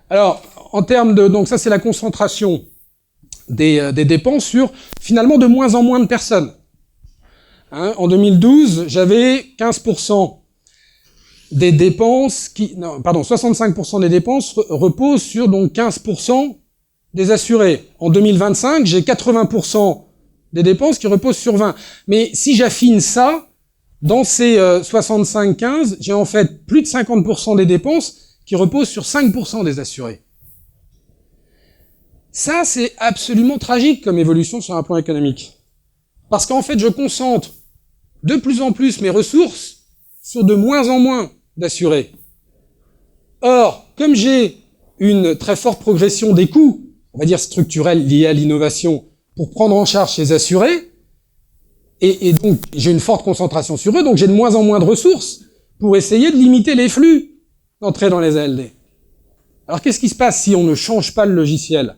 Alors, en termes de... Donc ça, c'est la concentration des dépenses sur, finalement, de moins en moins de personnes. Hein, en 2012, j'avais 15% des dépenses qui... Non, pardon, 65% des dépenses reposent sur donc 15% des assurés. En 2025, j'ai 80% des dépenses qui reposent sur 20. Mais si j'affine ça, dans ces 65-15, j'ai en fait plus de 50% des dépenses qui reposent sur 5% des assurés. Ça, c'est absolument tragique comme évolution sur un plan économique. Parce qu'en fait, je concentre de plus en plus mes ressources sur de moins en moins d'assurés. Or, comme j'ai une très forte progression des coûts, on va dire structurels liés à l'innovation, pour prendre en charge ces assurés, et donc j'ai une forte concentration sur eux, donc j'ai de moins en moins de ressources pour essayer de limiter les flux d'entrée dans les ALD. Alors qu'est-ce qui se passe si on ne change pas le logiciel?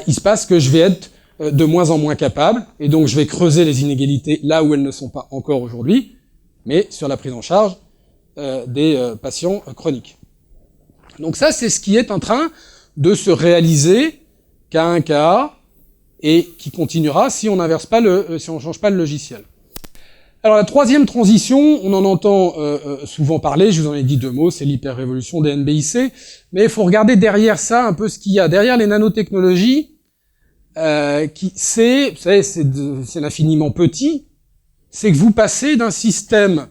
Il se passe que je vais être de moins en moins capable, et donc je vais creuser les inégalités là où elles ne sont pas encore aujourd'hui, mais sur la prise en charge des patients chroniques. Donc ça, c'est ce qui est en train de se réaliser cas un cas, et qui continuera si on n'inverse pas si on change pas le logiciel. Alors la troisième transition, on en entend souvent parler, je vous en ai dit 2 mots, c'est l'hyper-révolution des NBIC, mais il faut regarder derrière ça un peu ce qu'il y a. Derrière les nanotechnologies, c'est l'infiniment petit, c'est que vous passez d'un système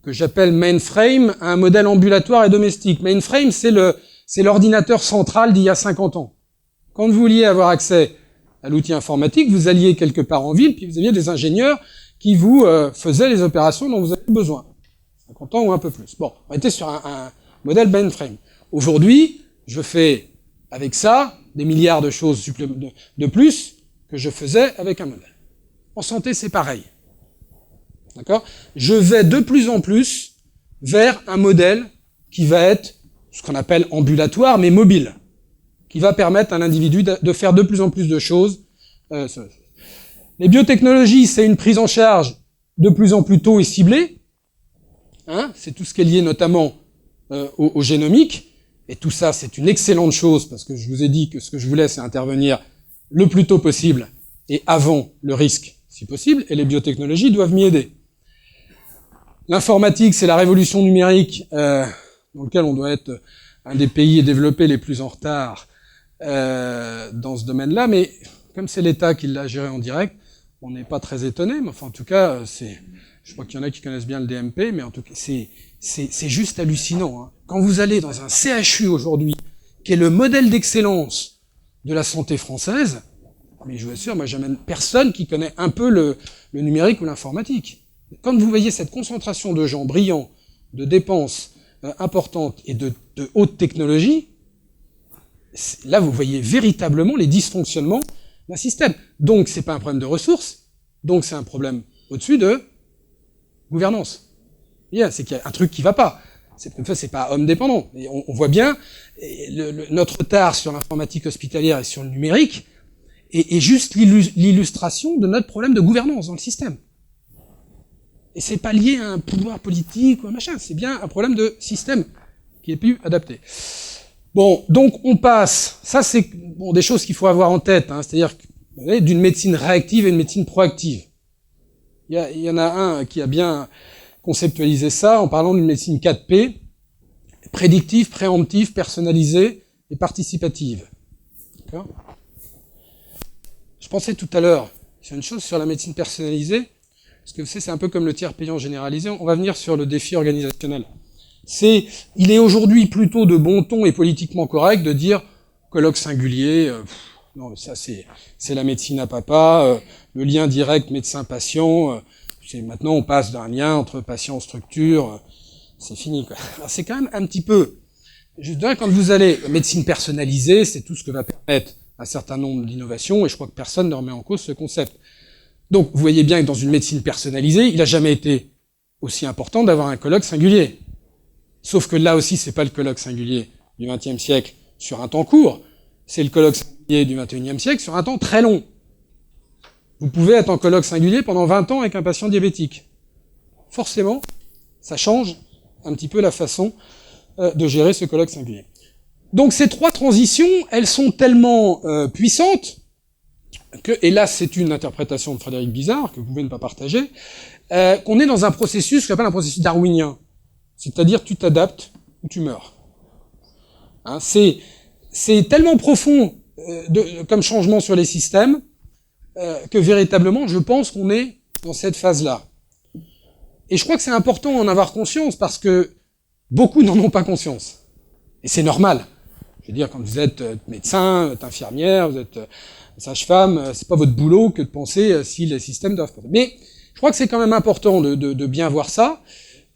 que j'appelle mainframe à un modèle ambulatoire et domestique. Mainframe, c'est l'ordinateur central d'il y a 50 ans. Quand vous vouliez avoir accès à l'outil informatique, vous alliez quelque part en ville, puis vous aviez des ingénieurs qui vous faisaient les opérations dont vous avez besoin. 50 ans ou un peu plus. Bon, on était sur un modèle mainframe. Aujourd'hui, je fais avec ça des milliards de choses de plus que je faisais avec un modèle. En santé, c'est pareil. D'accord ? Je vais de plus en plus vers un modèle qui va être ce qu'on appelle ambulatoire, mais mobile, qui va permettre à l'individu de faire de plus en plus de choses. Les biotechnologies, c'est une prise en charge de plus en plus tôt et ciblée. Hein, c'est tout ce qui est lié notamment au génomique. Et tout ça, c'est une excellente chose, parce que je vous ai dit que ce que je voulais, c'est intervenir le plus tôt possible et avant le risque, si possible, et les biotechnologies doivent m'y aider. L'informatique, c'est la révolution numérique dans laquelle on doit être un des pays développés les plus en retard dans ce domaine-là, mais comme c'est l'État qui l'a géré en direct, on n'est pas très étonné, mais enfin en tout cas, je crois qu'il y en a qui connaissent bien le DMP, mais en tout cas, c'est juste hallucinant. Hein. Quand vous allez dans un CHU aujourd'hui, qui est le modèle d'excellence de la santé française, mais je vous assure, moi j'amène personne qui connaît un peu le numérique ou l'informatique. Quand vous voyez cette concentration de gens brillants, de dépenses importantes et de haute technologie, là vous voyez véritablement les dysfonctionnements d'un système. Donc c'est pas un problème de ressources, donc c'est un problème au-dessus de gouvernance. C'est qu'il y a un truc qui va pas. C'est pas homme dépendant. Et on voit bien notre retard sur l'informatique hospitalière et sur le numérique est juste l'illustration de notre problème de gouvernance dans le système. Et c'est pas lié à un pouvoir politique ou un machin, c'est bien un problème de système qui est plus adapté. Bon, donc on passe, ça c'est des choses qu'il faut avoir en tête, hein, c'est-à-dire d'une médecine réactive et une médecine proactive. Il y en a un qui a bien conceptualisé ça en parlant d'une médecine 4P, prédictive, préemptive, personnalisée et participative. D'accord ? Je pensais tout à l'heure sur une chose sur la médecine personnalisée, parce que vous savez, c'est un peu comme le tiers payant généralisé, on va venir sur le défi organisationnel. Il est aujourd'hui plutôt de bon ton et politiquement correct de dire colloque singulier, non, ça c'est la médecine à papa, le lien direct médecin-patient, maintenant on passe d'un lien entre patient-structure, c'est fini, quoi. Alors, c'est quand même un petit peu, je dirais, quand vous allez, médecine personnalisée, c'est tout ce que va permettre un certain nombre d'innovations, et je crois que personne ne remet en cause ce concept. Donc, vous voyez bien que dans une médecine personnalisée, il n'a jamais été aussi important d'avoir un colloque singulier. Sauf que là aussi, c'est pas le colloque singulier du XXe siècle sur un temps court, c'est le colloque singulier du XXIe siècle sur un temps très long. Vous pouvez être en colloque singulier pendant 20 ans avec un patient diabétique. Forcément, ça change un petit peu la façon de gérer ce colloque singulier. Donc ces trois transitions, elles sont tellement puissantes que, et là c'est une interprétation de Frédéric Bizard, que vous pouvez ne pas partager, qu'on est dans un processus, ce qu'on appelle un processus darwinien. C'est-à-dire tu t'adaptes ou tu meurs. Hein, c'est tellement profond comme changement sur les systèmes que véritablement je pense qu'on est dans cette phase-là. Et je crois que c'est important d'en avoir conscience parce que beaucoup n'en ont pas conscience. Et c'est normal. Je veux dire, quand vous êtes médecin, vous êtes infirmière, vous êtes sage-femme, c'est pas votre boulot que de penser si les systèmes doivent... Mais je crois que c'est quand même important de bien voir ça.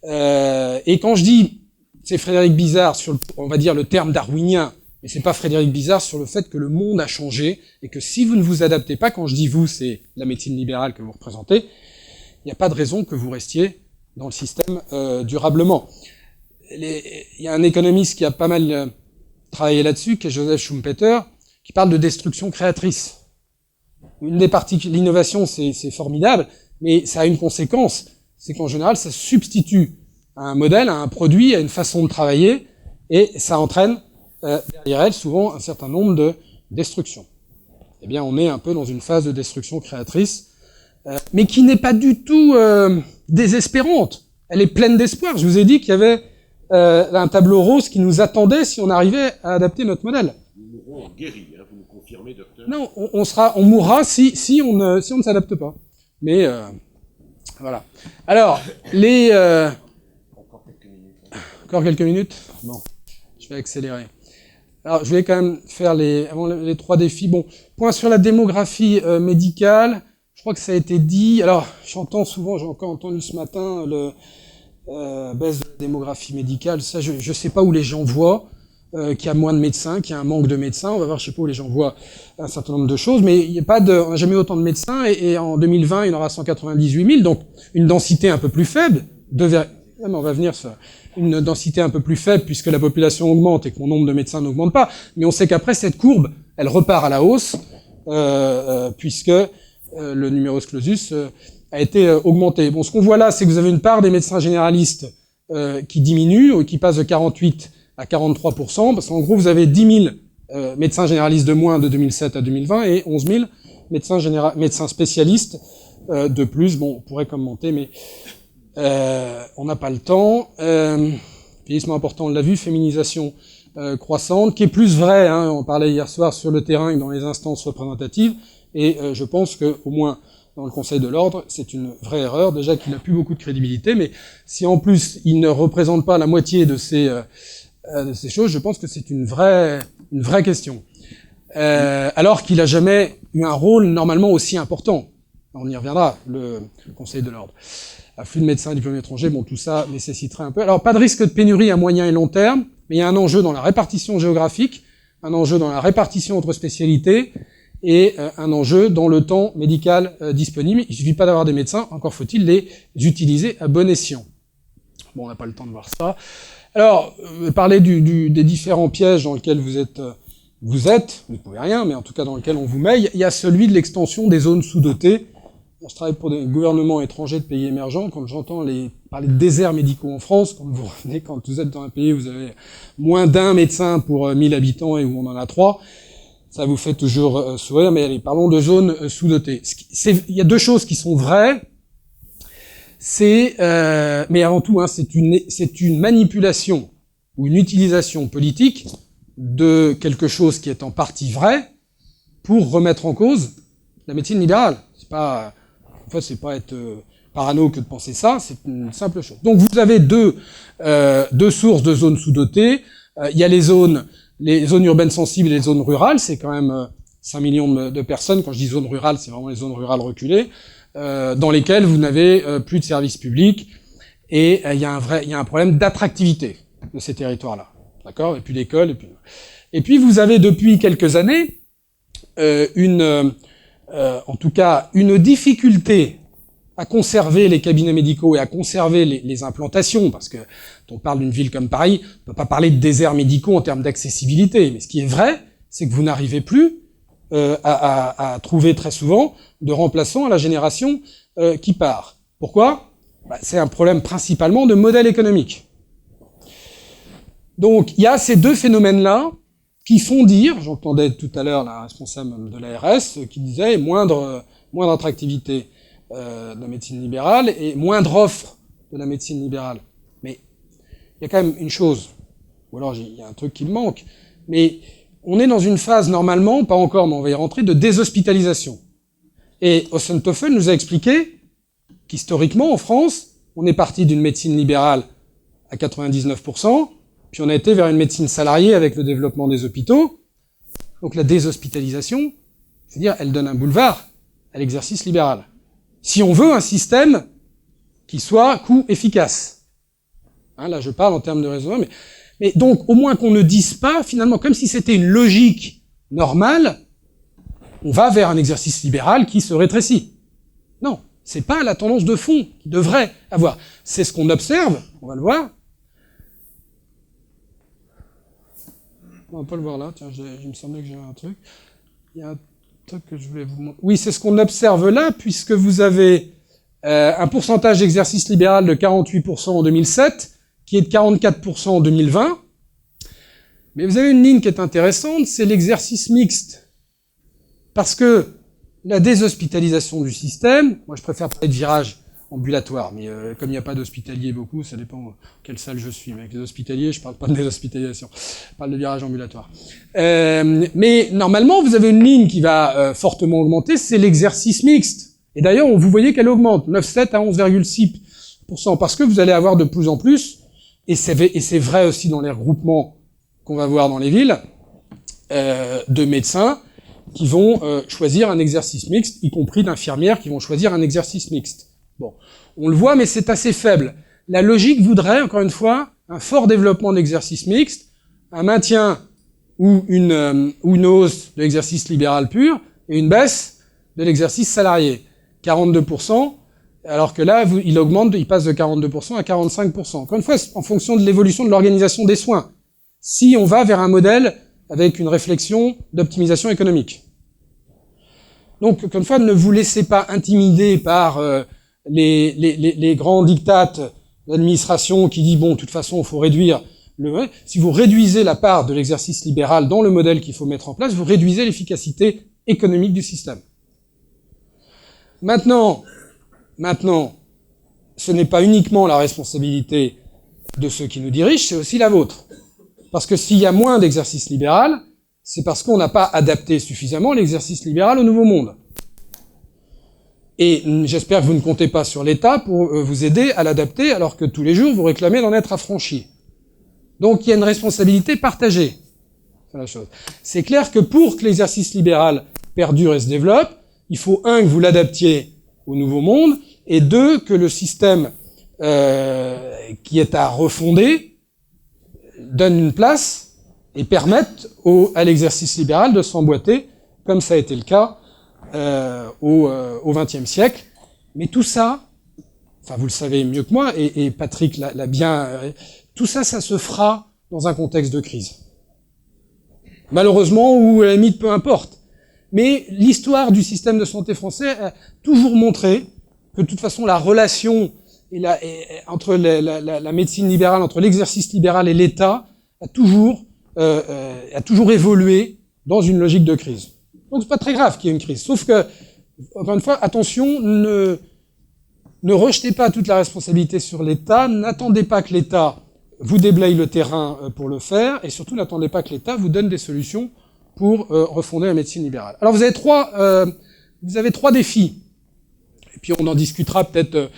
Et quand je dis, c'est Frédéric Bizard sur, on va dire, le terme darwinien, mais c'est pas Frédéric Bizard sur le fait que le monde a changé et que si vous ne vous adaptez pas, quand je dis vous, c'est la médecine libérale que vous représentez, il n'y a pas de raison que vous restiez dans le système durablement. Il y a un économiste qui a pas mal travaillé là-dessus, qui est Joseph Schumpeter, qui parle de destruction créatrice. Une des parties, l'innovation, c'est formidable, mais ça a une conséquence, c'est qu'en général, ça substitue à un modèle, à un produit, à une façon de travailler, et ça entraîne derrière elle souvent un certain nombre de destructions. Eh bien, on est un peu dans une phase de destruction créatrice, mais qui n'est pas du tout désespérante. Elle est pleine d'espoir. Je vous ai dit qu'il y avait un tableau rose qui nous attendait si on arrivait à adapter notre modèle. Nous mourrons guéris, hein, vous nous confirmez, docteur? Non, on mourra si on ne s'adapte pas. Mais voilà. Alors, Encore quelques minutes. Bon, je vais accélérer. Alors, je vais quand même faire les trois défis. Bon, point sur la démographie médicale. Je crois que ça a été dit. Alors, j'entends souvent, j'ai encore entendu ce matin baisse de la démographie médicale. Ça, je sais pas où les gens voient qu'il y a moins de médecins, qu'il y a un manque de médecins. On va voir, je sais pas où les gens voient un certain nombre de choses, mais il n'y a pas on n'a jamais eu autant de médecins. Et en 2020, il y en aura 198 000, donc une densité un peu plus faible. On va venir sur une densité un peu plus faible puisque la population augmente et que mon nombre de médecins n'augmente pas. Mais on sait qu'après, cette courbe, elle repart à la hausse puisque le numerus clausus a été augmenté. Bon, ce qu'on voit là, c'est que vous avez une part des médecins généralistes qui diminue, qui passe de 48 à 43%, parce qu'en gros, vous avez 10 000 médecins généralistes de moins de 2007 à 2020 et 11 000 médecins spécialistes de plus. Bon, on pourrait commenter, mais on n'a pas le temps. Vieillissement important, on l'a vu, féminisation croissante, qui est plus vrai, hein, on parlait hier soir sur le terrain que dans les instances représentatives, et je pense que au moins dans le Conseil de l'Ordre, c'est une vraie erreur, déjà qu'il n'a plus beaucoup de crédibilité, mais si en plus il ne représente pas la moitié de ces choses, je pense que c'est une vraie question. Alors qu'il n'a jamais eu un rôle normalement aussi important. On y reviendra, le Conseil de l'Ordre. Afflux de médecins diplômés étrangers, bon, tout ça nécessiterait un peu. Alors, pas de risque de pénurie à moyen et long terme, mais il y a un enjeu dans la répartition géographique, un enjeu dans la répartition entre spécialités, et un enjeu dans le temps médical disponible. Il suffit pas d'avoir des médecins, encore faut-il les utiliser à bon escient. Bon, on n'a pas le temps de voir ça. Alors, parler des différents pièges dans lesquels vous ne pouvez rien, mais en tout cas dans lesquels on vous met, il y a celui de l'extension des zones sous-dotées. Je travaille pour des gouvernements étrangers de pays émergents. Quand j'entends parler de déserts médicaux en France, quand vous êtes dans un pays où vous avez moins d'un médecin pour 1000 habitants et où on en a 3, ça vous fait toujours sourire, mais allez, parlons de zones sous-dotées. Il y a deux choses qui sont vraies. Mais avant tout, hein, c'est une manipulation ou une utilisation politique de quelque chose qui est en partie vrai pour remettre en cause la médecine libérale. C'est pas être parano que de penser ça, c'est une simple chose. Donc vous avez deux sources de zones sous-dotées. Il y a les zones urbaines sensibles et les zones rurales, c'est quand même 5 millions de personnes. Quand je dis zone rurale, c'est vraiment les zones rurales reculées, dans lesquelles vous n'avez plus de services publics, et il y a un problème d'attractivité de ces territoires-là. D'accord? Et puis l'école, et puis vous avez depuis quelques années en tout cas, une difficulté à conserver les cabinets médicaux et à conserver les implantations, parce que quand on parle d'une ville comme Paris, on ne peut pas parler de déserts médicaux en termes d'accessibilité. Mais ce qui est vrai, c'est que vous n'arrivez plus à trouver très souvent de remplaçants à la génération qui part. Pourquoi ? C'est un problème principalement de modèle économique. Donc, il y a ces deux phénomènes-là qui font dire, j'entendais tout à l'heure la responsable de l'ARS qui disait moindre attractivité de la médecine libérale et moindre offre de la médecine libérale. Mais il y a quand même une chose, ou alors il y a un truc qui me manque, mais on est dans une phase normalement, pas encore, mais on va y rentrer, de déshospitalisation. Et Ossenthofen nous a expliqué qu'historiquement, en France, on est parti d'une médecine libérale à 99%, puis on a été vers une médecine salariée avec le développement des hôpitaux. Donc la déshospitalisation, c'est-à-dire, elle donne un boulevard à l'exercice libéral. Si on veut un système qui soit coût efficace. Hein, là, je parle en termes de raisonnement, mais donc, au moins qu'on ne dise pas, finalement, comme si c'était une logique normale, on va vers un exercice libéral qui se rétrécit. Non, c'est pas la tendance de fond qui devrait avoir. C'est ce qu'on observe, on va le voir. On va pas le voir là, tiens, il me semblait que j'avais un truc. Il y a un truc que je voulais vous montrer. Oui, c'est ce qu'on observe là, puisque vous avez un pourcentage d'exercice libéral de 48% en 2007, qui est de 44% en 2020. Mais vous avez une ligne qui est intéressante, c'est l'exercice mixte. Parce que la déshospitalisation du système, moi je préfère parler de virage ambulatoire, mais comme il n'y a pas d'hospitaliers beaucoup, ça dépend quelle salle je suis. Mais avec les hospitaliers, je parle pas de déshospitalisation, je parle de virage ambulatoire. Mais normalement, vous avez une ligne qui va fortement augmenter, c'est l'exercice mixte. Et d'ailleurs, vous voyez qu'elle augmente, 9,7 à 11,6%, parce que vous allez avoir de plus en plus, et c'est vrai aussi dans les regroupements qu'on va voir dans les villes, de médecins qui vont choisir un exercice mixte, y compris d'infirmières qui vont choisir un exercice mixte. Bon, on le voit, mais c'est assez faible. La logique voudrait, encore une fois, un fort développement de l'exercice mixte, un maintien ou une hausse de l'exercice libéral pur, et une baisse de l'exercice salarié. 42%, alors que là, il augmente, il passe de 42% à 45%. Encore une fois, en fonction de l'évolution de l'organisation des soins. Si on va vers un modèle avec une réflexion d'optimisation économique. Donc, encore une fois, ne vous laissez pas intimider par les grands dictates d'administration qui disent, bon, de toute façon, il faut réduire le... Si vous réduisez la part de l'exercice libéral dans le modèle qu'il faut mettre en place, vous réduisez l'efficacité économique du système. Maintenant, ce n'est pas uniquement la responsabilité de ceux qui nous dirigent, c'est aussi la vôtre. Parce que s'il y a moins d'exercice libéral, c'est parce qu'on n'a pas adapté suffisamment l'exercice libéral au nouveau monde. Et j'espère que vous ne comptez pas sur l'État pour vous aider à l'adapter, alors que tous les jours, vous réclamez d'en être affranchi. Donc il y a une responsabilité partagée. C'est la chose. C'est clair que pour que l'exercice libéral perdure et se développe, il faut, un, que vous l'adaptiez au nouveau monde, et deux, que le système qui est à refonder donne une place et permette à l'exercice libéral de s'emboîter, comme ça a été le cas au XXe siècle. Mais tout ça, enfin vous le savez mieux que moi, et Patrick l'a bien... tout ça, ça se fera dans un contexte de crise. Malheureusement, ou à la limite, peu importe. Mais l'histoire du système de santé français a toujours montré que de toute façon la relation entre la médecine libérale, entre l'exercice libéral et l'État a toujours évolué dans une logique de crise. Donc c'est pas très grave qu'il y ait une crise. Sauf que, encore une fois, attention, ne rejetez pas toute la responsabilité sur l'État, n'attendez pas que l'État vous déblaye le terrain pour le faire, et surtout n'attendez pas que l'État vous donne des solutions pour refonder la médecine libérale. Alors vous avez trois défis, et puis on en discutera peut-être.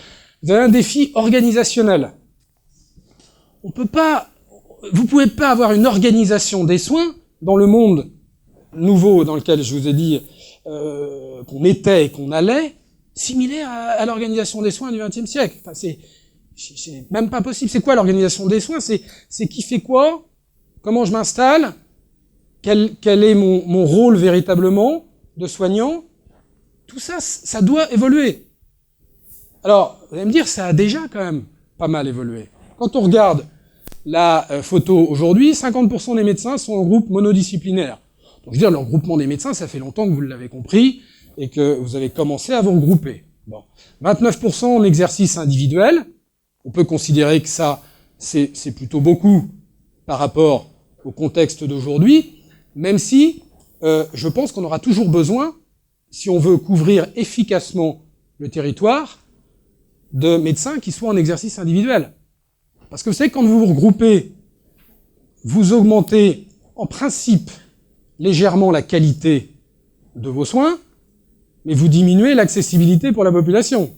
Vous avez un défi organisationnel. Vous pouvez pas avoir une organisation des soins dans le monde nouveau dans lequel je vous ai dit qu'on était et qu'on allait, similaire à l'organisation des soins du XXe siècle. Enfin, c'est même pas possible. C'est quoi l'organisation des soins? C'est qui fait quoi? Comment je m'installe? Quel est mon rôle véritablement? de soignants, tout ça, ça doit évoluer. Alors, vous allez me dire, ça a déjà quand même pas mal évolué. Quand on regarde la photo aujourd'hui, 50% des médecins sont en groupe monodisciplinaire. Donc, je veux dire, le regroupement des médecins, ça fait longtemps que vous l'avez compris et que vous avez commencé à vous regrouper. Bon. 29% en exercice individuel. On peut considérer que ça, c'est plutôt beaucoup par rapport au contexte d'aujourd'hui, même si je pense qu'on aura toujours besoin, si on veut couvrir efficacement le territoire, de médecins qui soient en exercice individuel. Parce que vous savez, quand vous vous regroupez, vous augmentez en principe légèrement la qualité de vos soins, mais vous diminuez l'accessibilité pour la population.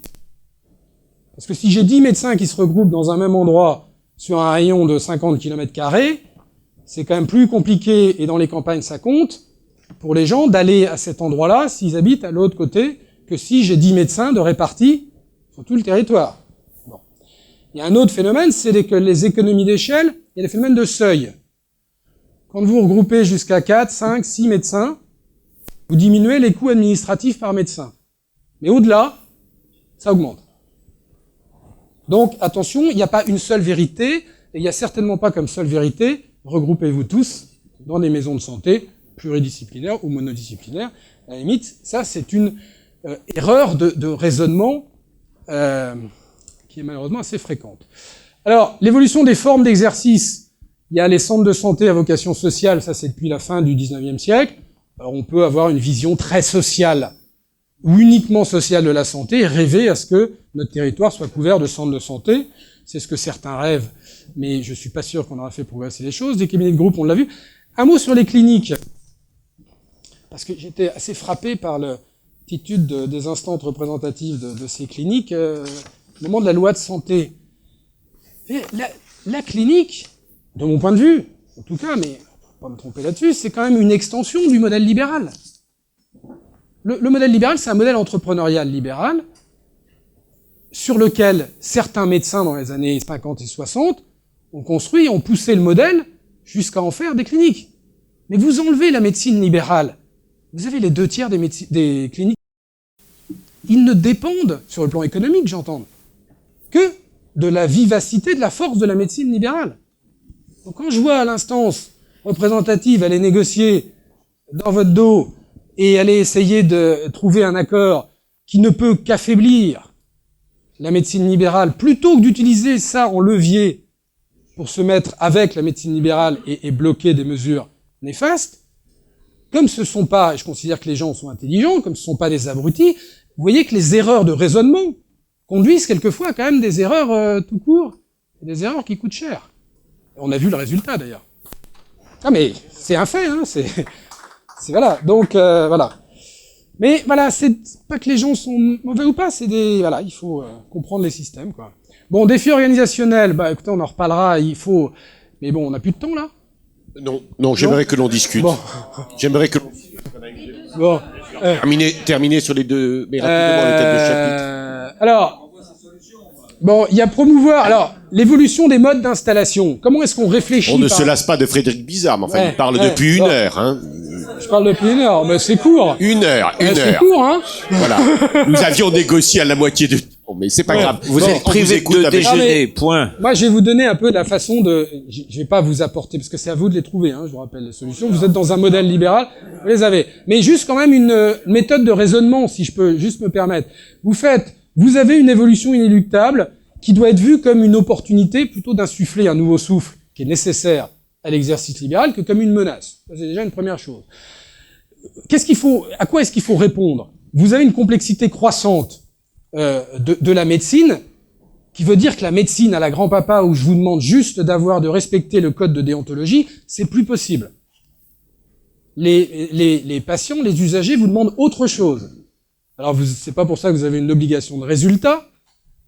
Parce que si j'ai 10 médecins qui se regroupent dans un même endroit sur un rayon de 50 km², c'est quand même plus compliqué, et dans les campagnes ça compte, pour les gens d'aller à cet endroit-là s'ils habitent à l'autre côté, que si j'ai 10 médecins de répartis sur tout le territoire. Bon. Il y a un autre phénomène, c'est que les économies d'échelle, il y a des phénomènes de seuil. Quand vous regroupez jusqu'à 4, 5, 6 médecins, vous diminuez les coûts administratifs par médecin. Mais au-delà, ça augmente. Donc, attention, il n'y a pas une seule vérité, et il n'y a certainement pas comme seule vérité, regroupez-vous tous dans des maisons de santé pluridisciplinaires ou monodisciplinaires. À la limite, ça, c'est une erreur de raisonnement qui est malheureusement assez fréquente. Alors, l'évolution des formes d'exercice, il y a les centres de santé à vocation sociale, ça c'est depuis la fin du 19e siècle. Alors, on peut avoir une vision très sociale, ou uniquement sociale de la santé, et rêver à ce que notre territoire soit couvert de centres de santé. C'est ce que certains rêvent, mais je suis pas sûr qu'on aura fait progresser les choses. Des cabinets de groupe, on l'a vu. Un mot sur les cliniques, parce que j'étais assez frappé par l'attitude des instances représentatives de ces cliniques au moment de la loi de santé. Et la clinique, de mon point de vue, en tout cas, mais faut pas me tromper là-dessus, c'est quand même une extension du modèle libéral. Le modèle libéral, c'est un modèle entrepreneurial libéral sur lequel certains médecins dans les années 50 et 60 ont poussé le modèle jusqu'à en faire des cliniques. Mais vous enlevez la médecine libérale, vous avez les 2/3 des cliniques. Ils ne dépendent, sur le plan économique, j'entends, que de la vivacité, de la force de la médecine libérale. Donc quand je vois l'instance représentative aller négocier dans votre dos et aller essayer de trouver un accord qui ne peut qu'affaiblir la médecine libérale, plutôt que d'utiliser ça en levier pour se mettre avec la médecine libérale et bloquer des mesures néfastes, comme ce sont pas, je considère que les gens sont intelligents, comme ce sont pas des abrutis, vous voyez que les erreurs de raisonnement conduisent quelquefois quand même des erreurs tout court, et des erreurs qui coûtent cher. Et on a vu le résultat d'ailleurs. Ah mais c'est un fait, hein, c'est voilà. Donc voilà. Mais voilà, c'est pas que les gens sont mauvais ou pas, c'est des voilà, il faut comprendre les systèmes quoi. Bon, défi organisationnel, bah écoutez, on en reparlera, il faut mais bon, on n'a plus de temps là. Non, j'aimerais que l'on discute. Bon. J'aimerais que bon, terminer sur les deux mais rapidement les têtes de chapitre. Alors bon, il y a promouvoir alors l'évolution des modes d'installation. Comment est-ce qu'on réfléchit? On ne se lasse pas de Frédéric Bizarre, mais enfin, il parle depuis une heure. Hein. Je parle depuis une heure, mais c'est court. Une heure. C'est court, hein. Voilà. Nous avions négocié à la moitié du temps, mais c'est pas grave. Vous êtes privé de déjeuner, point. Moi, je vais vous donner un peu la façon de... Je vais pas vous apporter, parce que c'est à vous de les trouver, hein, je vous rappelle les solutions. Vous êtes dans un modèle libéral, vous les avez. Mais juste quand même une méthode de raisonnement, si je peux juste me permettre. Vous avez une évolution inéluctable qui doit être vue comme une opportunité plutôt d'insuffler un nouveau souffle qui est nécessaire à l'exercice libéral que comme une menace. Ça, c'est déjà une première chose. À quoi est-ce qu'il faut répondre? Vous avez une complexité croissante de la médecine, qui veut dire que la médecine à la grand-papa, où je vous demande juste de respecter le code de déontologie, c'est plus possible. Les patients, les usagers vous demandent autre chose. Alors, c'est pas pour ça que vous avez une obligation de résultat,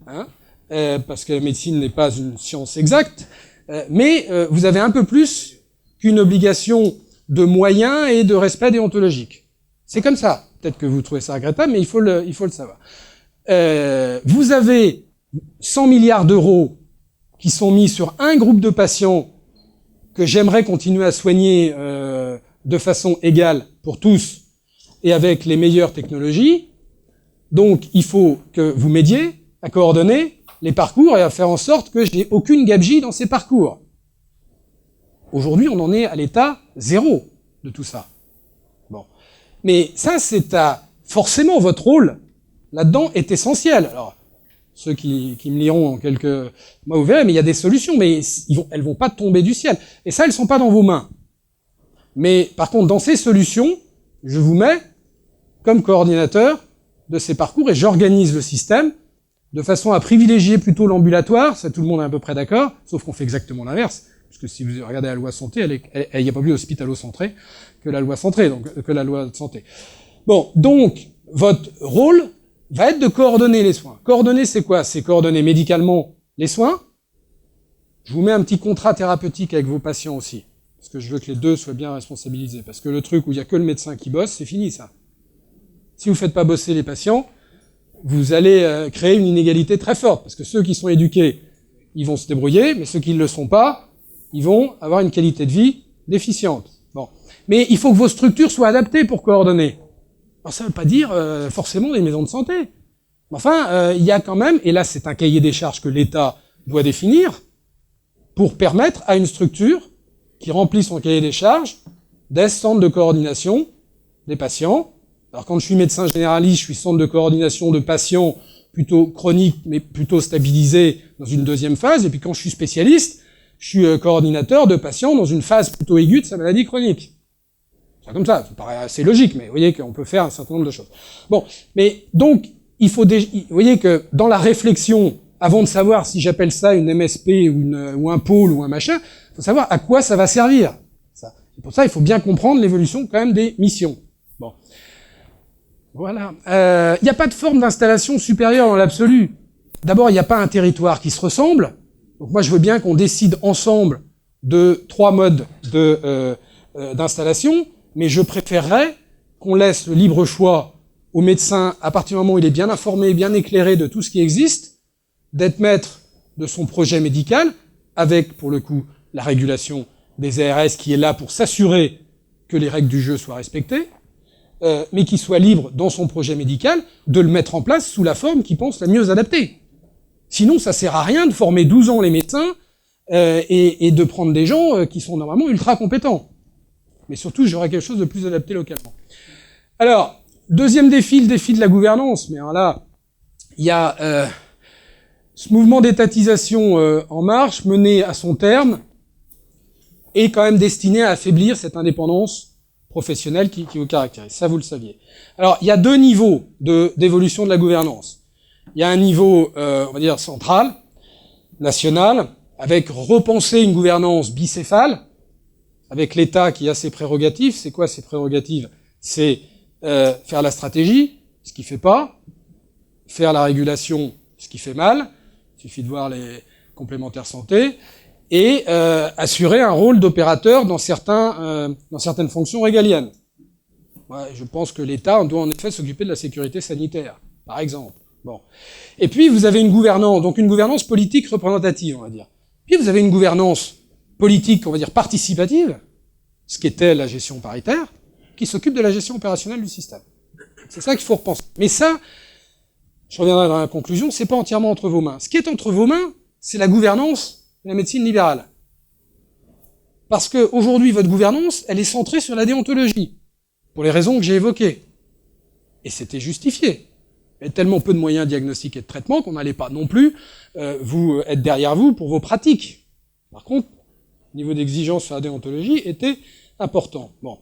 hein, parce que la médecine n'est pas une science exacte, mais vous avez un peu plus qu'une obligation de moyens et de respect déontologique. C'est comme ça. Peut-être que vous trouvez ça regrettable, mais il faut le savoir. Vous avez 100 milliards d'euros qui sont mis sur un groupe de patients que j'aimerais continuer à soigner de façon égale pour tous, et avec les meilleures technologies. Donc, il faut que vous m'aidiez à coordonner les parcours et à faire en sorte que je n'ai aucune gabegie dans ces parcours. Aujourd'hui, on en est à l'état 0 de tout ça. Bon. Mais ça, forcément, votre rôle là-dedans est essentiel. Alors, ceux qui me liront en quelques mois, vous verrez, mais il y a des solutions, mais elles vont pas tomber du ciel. Et ça, elles sont pas dans vos mains. Mais par contre, dans ces solutions, je vous mets comme coordinateur de ces parcours et j'organise le système de façon à privilégier plutôt l'ambulatoire, ça tout le monde est à peu près d'accord, sauf qu'on fait exactement l'inverse, puisque si vous regardez la loi santé, il n'y a pas plus hospitalo-centré que la loi centrée, que la loi de santé. Bon, donc, votre rôle va être de coordonner les soins. Coordonner, c'est quoi? C'est coordonner médicalement les soins. Je vous mets un petit contrat thérapeutique avec vos patients aussi, parce que je veux que les deux soient bien responsabilisés, parce que le truc où il n'y a que le médecin qui bosse, c'est fini, ça. Si vous ne faites pas bosser les patients, vous allez créer une inégalité très forte, parce que ceux qui sont éduqués, ils vont se débrouiller, mais ceux qui ne le sont pas, ils vont avoir une qualité de vie déficiente. Bon. Mais il faut que vos structures soient adaptées pour coordonner. Alors ça ne veut pas dire forcément des maisons de santé. Enfin, il y a quand même, et là c'est un cahier des charges que l'État doit définir, pour permettre à une structure qui remplit son cahier des charges des centres de coordination des patients. Alors quand je suis médecin généraliste, je suis centre de coordination de patients plutôt chroniques, mais plutôt stabilisés dans une deuxième phase, et puis quand je suis spécialiste, je suis coordinateur de patients dans une phase plutôt aiguë de sa maladie chronique. C'est comme ça paraît assez logique, mais vous voyez qu'on peut faire un certain nombre de choses. Bon, mais donc, il faut vous voyez que dans la réflexion, avant de savoir si j'appelle ça une MSP ou un pôle ou un machin, il faut savoir à quoi ça va servir. Et pour ça, il faut bien comprendre l'évolution quand même des missions. Bon. Voilà. Il n'y a pas de forme d'installation supérieure dans l'absolu. D'abord, il n'y a pas un territoire qui se ressemble. Donc moi, je veux bien qu'on décide ensemble de 3 modes d'installation, mais je préférerais qu'on laisse le libre choix au médecin, à partir du moment où il est bien informé, bien éclairé de tout ce qui existe, d'être maître de son projet médical, avec, pour le coup, la régulation des ARS qui est là pour s'assurer que les règles du jeu soient respectées, mais qui soit libre dans son projet médical de le mettre en place sous la forme qu'il pense la mieux adaptée. Sinon, ça sert à rien de former 12 ans les médecins et de prendre des gens qui sont normalement ultra compétents. Mais surtout, j'aurais quelque chose de plus adapté localement. Alors, deuxième défi, le défi de la gouvernance. Mais alors là, il y a ce mouvement d'étatisation en marche, mené à son terme, est quand même destiné à affaiblir cette indépendance professionnelle qui vous caractérise. Ça, vous le saviez. Alors, il y a 2 niveaux d'évolution de la gouvernance. Il y a un niveau, on va dire, central, national, avec repenser une gouvernance bicéphale, avec l'État qui a ses prérogatives. C'est quoi ses prérogatives? C'est faire la stratégie, ce qui fait pas, faire la régulation, ce qui fait mal, il suffit de voir les complémentaires santé, et assurer un rôle d'opérateur dans certaines fonctions régaliennes. Ouais, je pense que l'État doit en effet s'occuper de la sécurité sanitaire, par exemple. Bon. Et puis vous avez une gouvernance, donc une gouvernance politique représentative, on va dire. Puis vous avez une gouvernance politique, on va dire participative, ce qu'était la gestion paritaire, qui s'occupe de la gestion opérationnelle du système. C'est ça qu'il faut repenser. Mais ça, je reviendrai dans la conclusion, c'est pas entièrement entre vos mains. Ce qui est entre vos mains, c'est la gouvernance de la médecine libérale. Parce que aujourd'hui, votre gouvernance, elle est centrée sur la déontologie, pour les raisons que j'ai évoquées. Et c'était justifié. Il y a tellement peu de moyens diagnostiques et de traitement qu'on n'allait pas non plus vous être derrière vous pour vos pratiques. Par contre, le niveau d'exigence sur la déontologie était important. Bon.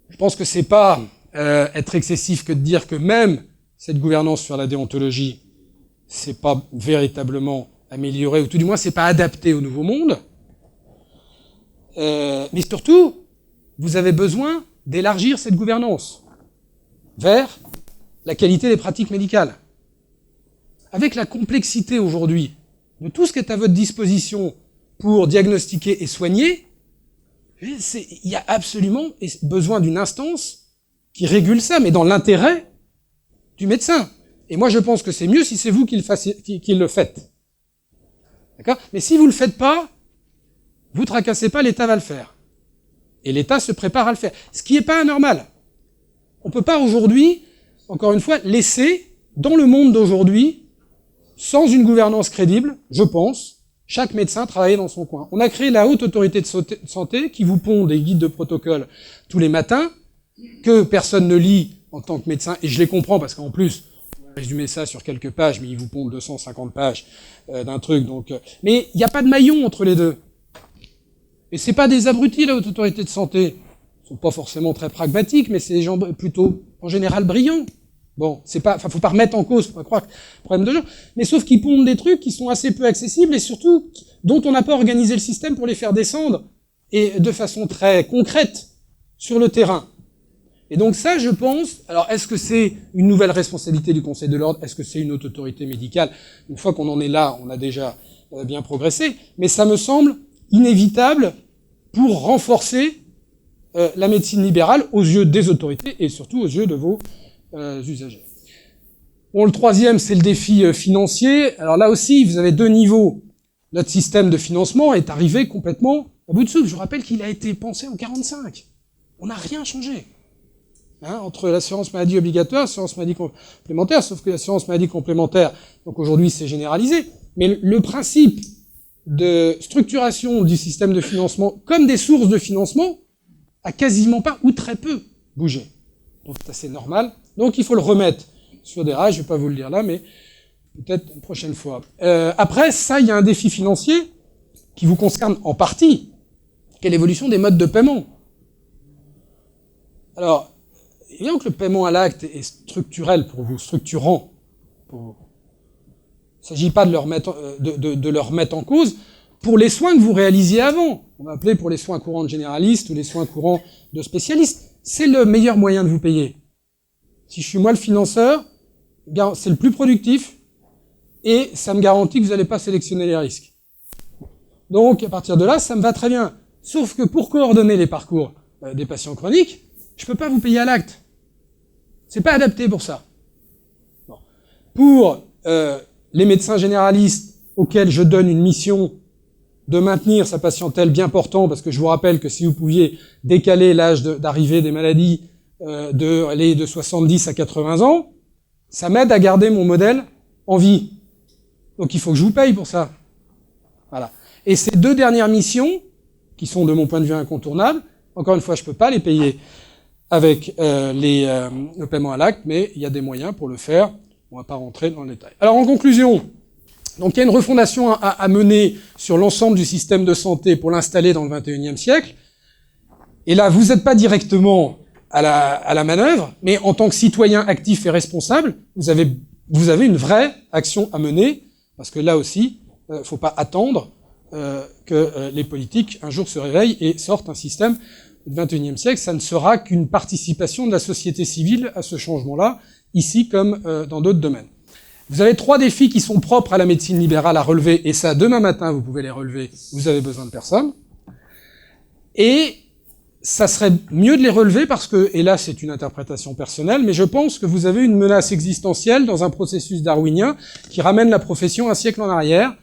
Je pense que c'est pas être excessif que de dire que même cette gouvernance sur la déontologie, c'est pas véritablement amélioré, ou tout du moins c'est pas adapté au nouveau monde. Mais surtout, vous avez besoin d'élargir cette gouvernance vers la qualité des pratiques médicales. Avec la complexité aujourd'hui de tout ce qui est à votre disposition pour diagnostiquer et soigner, il y a absolument besoin d'une instance qui régule ça, mais dans l'intérêt du médecin. Et moi, je pense que c'est mieux si c'est vous qui le faites. D'accord ? Mais si vous le faites pas, vous tracassez pas, l'État va le faire. Et l'État se prépare à le faire. Ce qui n'est pas anormal. on peut pas aujourd'hui, encore une fois, laisser dans le monde d'aujourd'hui, sans une gouvernance crédible, je pense, chaque médecin travailler dans son coin. On a créé la Haute Autorité de Santé qui vous pond des guides de protocole tous les matins, que personne ne lit en tant que médecin, et je les comprends parce qu'en plus, on va résumer ça sur quelques pages, mais ils vous pondent 250 pages d'un truc, donc... mais il n'y a pas de maillon entre les deux. Et c'est pas des abrutis, la Haute Autorité de Santé. Ils sont pas forcément très pragmatiques, mais c'est des gens plutôt, en général, brillants. Bon, c'est pas, faut pas remettre en cause, faut pas croire que c'est un problème de gens. Mais sauf qu'ils pondent des trucs qui sont assez peu accessibles et surtout, dont on n'a pas organisé le système pour les faire descendre et de façon très concrète sur le terrain. Et donc ça, je pense, alors est-ce que c'est une nouvelle responsabilité du Conseil de l'Ordre? Est-ce que c'est une haute autorité médicale? Une fois qu'on en est là, on a déjà bien progressé. Mais ça me semble inévitable pour renforcer la médecine libérale aux yeux des autorités et surtout aux yeux de vos usagers. Bon, le troisième, c'est le défi financier. Alors là aussi, vous avez deux niveaux. Notre système de financement est arrivé complètement à bout de souffle. Je vous rappelle qu'il a été pensé en 45. On n'a rien changé. Entre l'assurance maladie obligatoire et l'assurance maladie complémentaire, sauf que l'assurance maladie complémentaire, donc aujourd'hui c'est généralisé, mais le principe de structuration du système de financement comme des sources de financement a quasiment pas ou très peu bougé. Donc c'est assez normal. Donc il faut le remettre sur des rails, je vais pas vous le dire là, mais peut-être une prochaine fois. Après ça, il y a un défi financier qui vous concerne en partie, qui est l'évolution des modes de paiement. Alors, évidemment que le paiement à l'acte est structurel pour vous, structurant. Il ne s'agit pas de le remettre en cause pour les soins que vous réalisiez avant. On va appeler pour les soins courants de généralistes ou les soins courants de spécialistes. C'est le meilleur moyen de vous payer. Si je suis moi le financeur, c'est le plus productif et ça me garantit que vous n'allez pas sélectionner les risques. Donc, à partir de là, ça me va très bien. Sauf que pour coordonner les parcours des patients chroniques, je peux pas vous payer à l'acte. C'est pas adapté pour ça. Bon. Pour les médecins généralistes auxquels je donne une mission de maintenir sa patientèle bien portant, parce que je vous rappelle que si vous pouviez décaler l'âge d'arrivée des maladies de 70 à 80 ans, ça m'aide à garder mon modèle en vie. Donc il faut que je vous paye pour ça. Voilà. Et ces deux dernières missions, qui sont de mon point de vue incontournables, encore une fois, je peux pas les payer avec le paiement à l'acte, mais il y a des moyens pour le faire. On va pas rentrer dans le détail. Alors en conclusion, donc il y a une refondation à mener sur l'ensemble du système de santé pour l'installer dans le XXIe siècle. Et là, vous n'êtes pas directement à la manœuvre, mais en tant que citoyen actif et responsable, vous avez une vraie action à mener, parce que là aussi, faut pas attendre que les politiques un jour se réveillent et sortent un système du XXIe siècle. Ça ne sera qu'une participation de la société civile à ce changement-là, ici comme dans d'autres domaines. Vous avez 3 défis qui sont propres à la médecine libérale à relever, et ça, demain matin, vous pouvez les relever, vous avez besoin de personne. Et ça serait mieux de les relever parce que, et là c'est une interprétation personnelle, mais je pense que vous avez une menace existentielle dans un processus darwinien qui ramène la profession un siècle en arrière.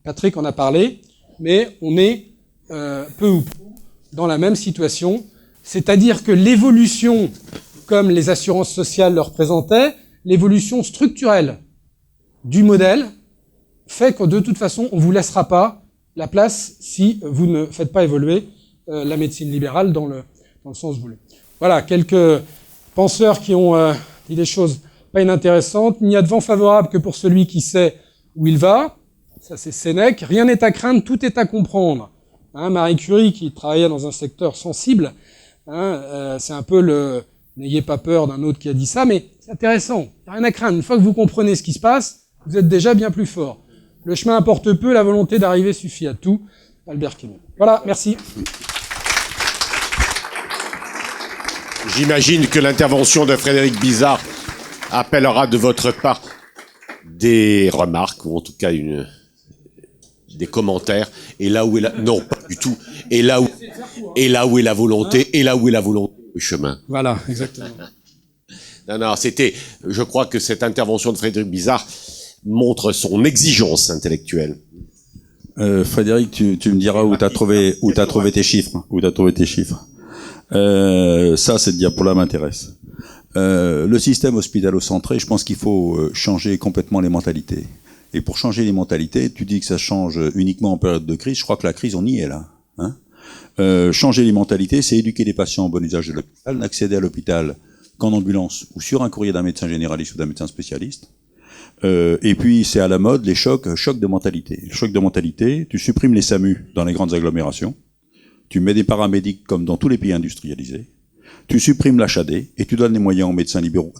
Patrick en a parlé, mais on est peu ou prou dans la même situation, c'est-à-dire que l'évolution, comme les assurances sociales le représentaient, l'évolution structurelle du modèle fait que de toute façon, on vous laissera pas la place si vous ne faites pas évoluer la médecine libérale dans le sens voulu. Voilà, quelques penseurs qui ont dit des choses pas inintéressantes. Il n'y a de vent favorable que pour celui qui sait où il va. Ça, c'est Sénèque. Rien n'est à craindre, tout est à comprendre. Marie Curie, qui travaillait dans un secteur sensible, c'est un peu le « n'ayez pas peur » d'un autre qui a dit ça, mais c'est intéressant. Il n'y a rien à craindre. Une fois que vous comprenez ce qui se passe, vous êtes déjà bien plus fort. Le chemin importe peu, la volonté d'arriver suffit à tout. Albert Camus. Voilà, merci. J'imagine que l'intervention de Frédéric Bizard appellera de votre part des remarques, ou en tout cas des commentaires. Et là où est la... Non, pas du tout. Et là où est la volonté, et là où est la volonté, le chemin. Voilà, exactement. Non, je crois que cette intervention de Frédéric Bizard montre son exigence intellectuelle. Frédéric, tu me diras où t'as trouvé tes chiffres. Ça, cette diapo-là m'intéresse. Le système hospitalo-centré, je pense qu'il faut changer complètement les mentalités. Et pour changer les mentalités, tu dis que ça change uniquement en période de crise. Je crois que la crise, on y est là. Hein, changer les mentalités, c'est éduquer les patients au bon usage de l'hôpital, n'accéder à l'hôpital qu'en ambulance ou sur un courrier d'un médecin généraliste ou d'un médecin spécialiste. Et puis c'est à la mode les chocs de mentalité. Le choc de mentalité, tu supprimes les SAMU dans les grandes agglomérations, tu mets des paramédics comme dans tous les pays industrialisés, tu supprimes l'HAD et tu donnes les moyens aux médecins libéraux,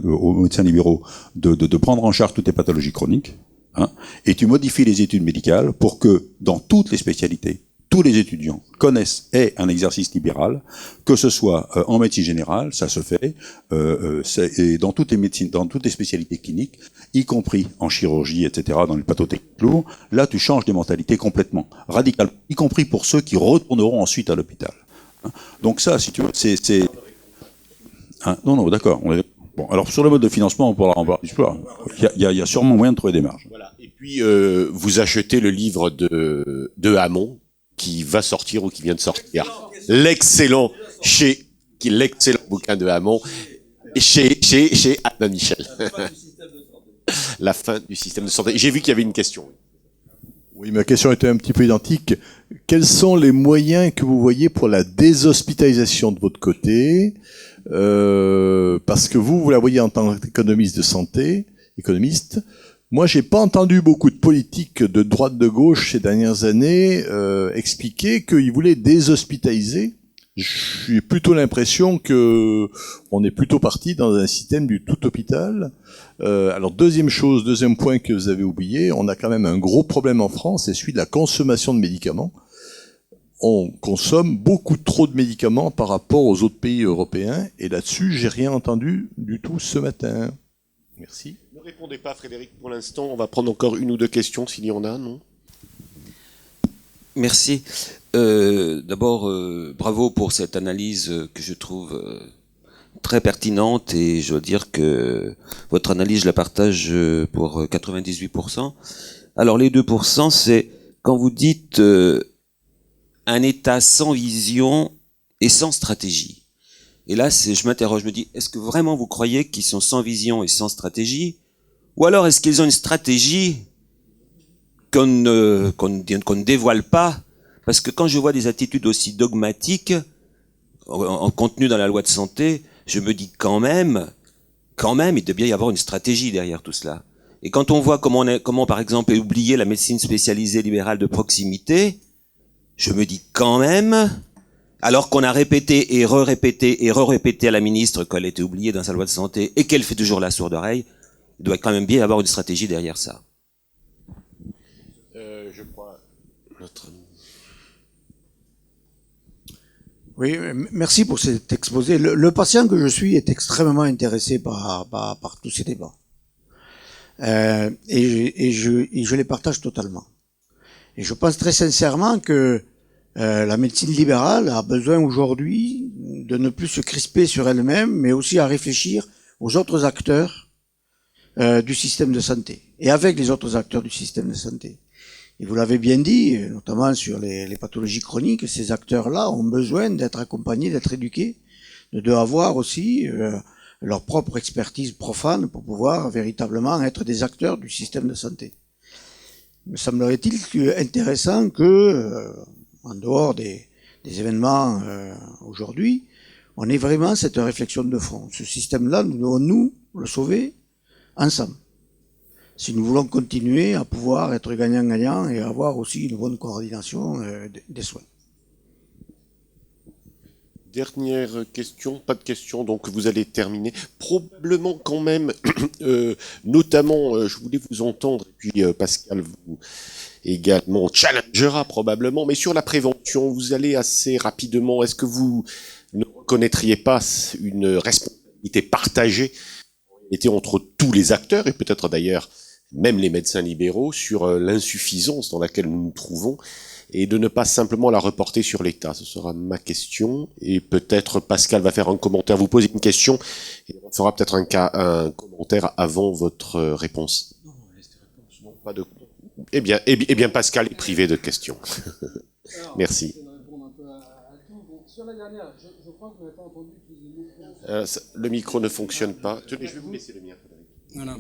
aux médecins libéraux de prendre en charge toutes les pathologies chroniques, hein, et tu modifies les études médicales pour que dans toutes les spécialités, tous les étudiants connaissent et un exercice libéral, que ce soit en médecine générale, ça se fait, et dans toutes les médecines, dans toutes les spécialités cliniques, y compris en chirurgie, etc., dans les pathotechniques lourds, là tu changes des mentalités complètement, radicalement, y compris pour ceux qui retourneront ensuite à l'hôpital. Donc ça, si tu veux, c'est... Hein, non, d'accord. Bon, alors sur le mode de financement, on pourra en parler. Il y a sûrement moyen de trouver des marges. Voilà. Et puis, vous achetez le livre de Hamon, qui va sortir ou qui vient de sortir. L'excellent bouquin de Hamon chez Anna Michel. La fin du système de santé. J'ai vu qu'il y avait une question. Oui, ma question était un petit peu identique. Quels sont les moyens que vous voyez pour la déshospitalisation de votre côté, parce que vous la voyez en tant qu'économiste de santé, économiste. Moi, j'ai pas entendu beaucoup de politiques de droite de gauche ces dernières années expliquer qu'ils voulaient déshospitaliser. J'ai plutôt l'impression que on est plutôt parti dans un système du tout hôpital. Alors deuxième point que vous avez oublié, on a quand même un gros problème en France, c'est celui de la consommation de médicaments. On consomme beaucoup trop de médicaments par rapport aux autres pays européens, et là-dessus, j'ai rien entendu du tout ce matin. Merci. Ne répondez pas, Frédéric, pour l'instant. On va prendre encore une ou deux questions, s'il y en a, non ? Merci. D'abord, bravo pour cette analyse que je trouve très pertinente, et je dois dire que votre analyse, je la partage pour 98%. Alors les 2%, c'est quand vous dites un État sans vision et sans stratégie. Et là, je m'interroge, je me dis, est-ce que vraiment vous croyez qu'ils sont sans vision et sans stratégie ? Ou alors est-ce qu'ils ont une stratégie qu'on ne dévoile pas? Parce que quand je vois des attitudes aussi dogmatiques, en contenu dans la loi de santé, je me dis quand même, il doit bien y avoir une stratégie derrière tout cela. Et quand on voit comment par exemple, est oubliée la médecine spécialisée libérale de proximité, je me dis quand même, alors qu'on a répété et re-répété à la ministre qu'elle était oubliée dans sa loi de santé et qu'elle fait toujours la sourde oreille, il doit quand même bien y avoir une stratégie derrière ça. Je crois... Oui, merci pour cet exposé. Le patient que je suis est extrêmement intéressé par tous ces débats. Et je les partage totalement. Et je pense très sincèrement que la médecine libérale a besoin aujourd'hui de ne plus se crisper sur elle-même, mais aussi à réfléchir aux autres acteurs du système de santé, et avec les autres acteurs du système de santé. Et vous l'avez bien dit, notamment sur les pathologies chroniques, ces acteurs-là ont besoin d'être accompagnés, d'être éduqués, de avoir aussi leur propre expertise profane pour pouvoir véritablement être des acteurs du système de santé. Me semblerait-il intéressant que, en dehors des événements aujourd'hui, on ait vraiment cette réflexion de fond. Ce système-là, nous devons nous le sauver ensemble, si nous voulons continuer à pouvoir être gagnant-gagnant et avoir aussi une bonne coordination des soins. Dernière question, pas de question, donc vous allez terminer. Probablement quand même, notamment, je voulais vous entendre, et puis Pascal vous également challengera probablement, mais sur la prévention, vous allez assez rapidement, est-ce que vous ne reconnaîtriez pas une responsabilité partagée entre tous les acteurs, et peut-être d'ailleurs même les médecins libéraux, sur l'insuffisance dans laquelle nous nous trouvons, et de ne pas simplement la reporter sur l'État. Ce sera ma question, et peut-être Pascal va faire un commentaire, vous poser une question, et on fera peut-être un commentaire avant votre réponse. Non, pas de... Eh bien, Pascal est privé de questions. Merci. Sur la dernière, je crois que vous n'avez pas entendu utiliser le micro. Le micro ne fonctionne pas. Tenez, je vais vous laisser le mien. Voilà.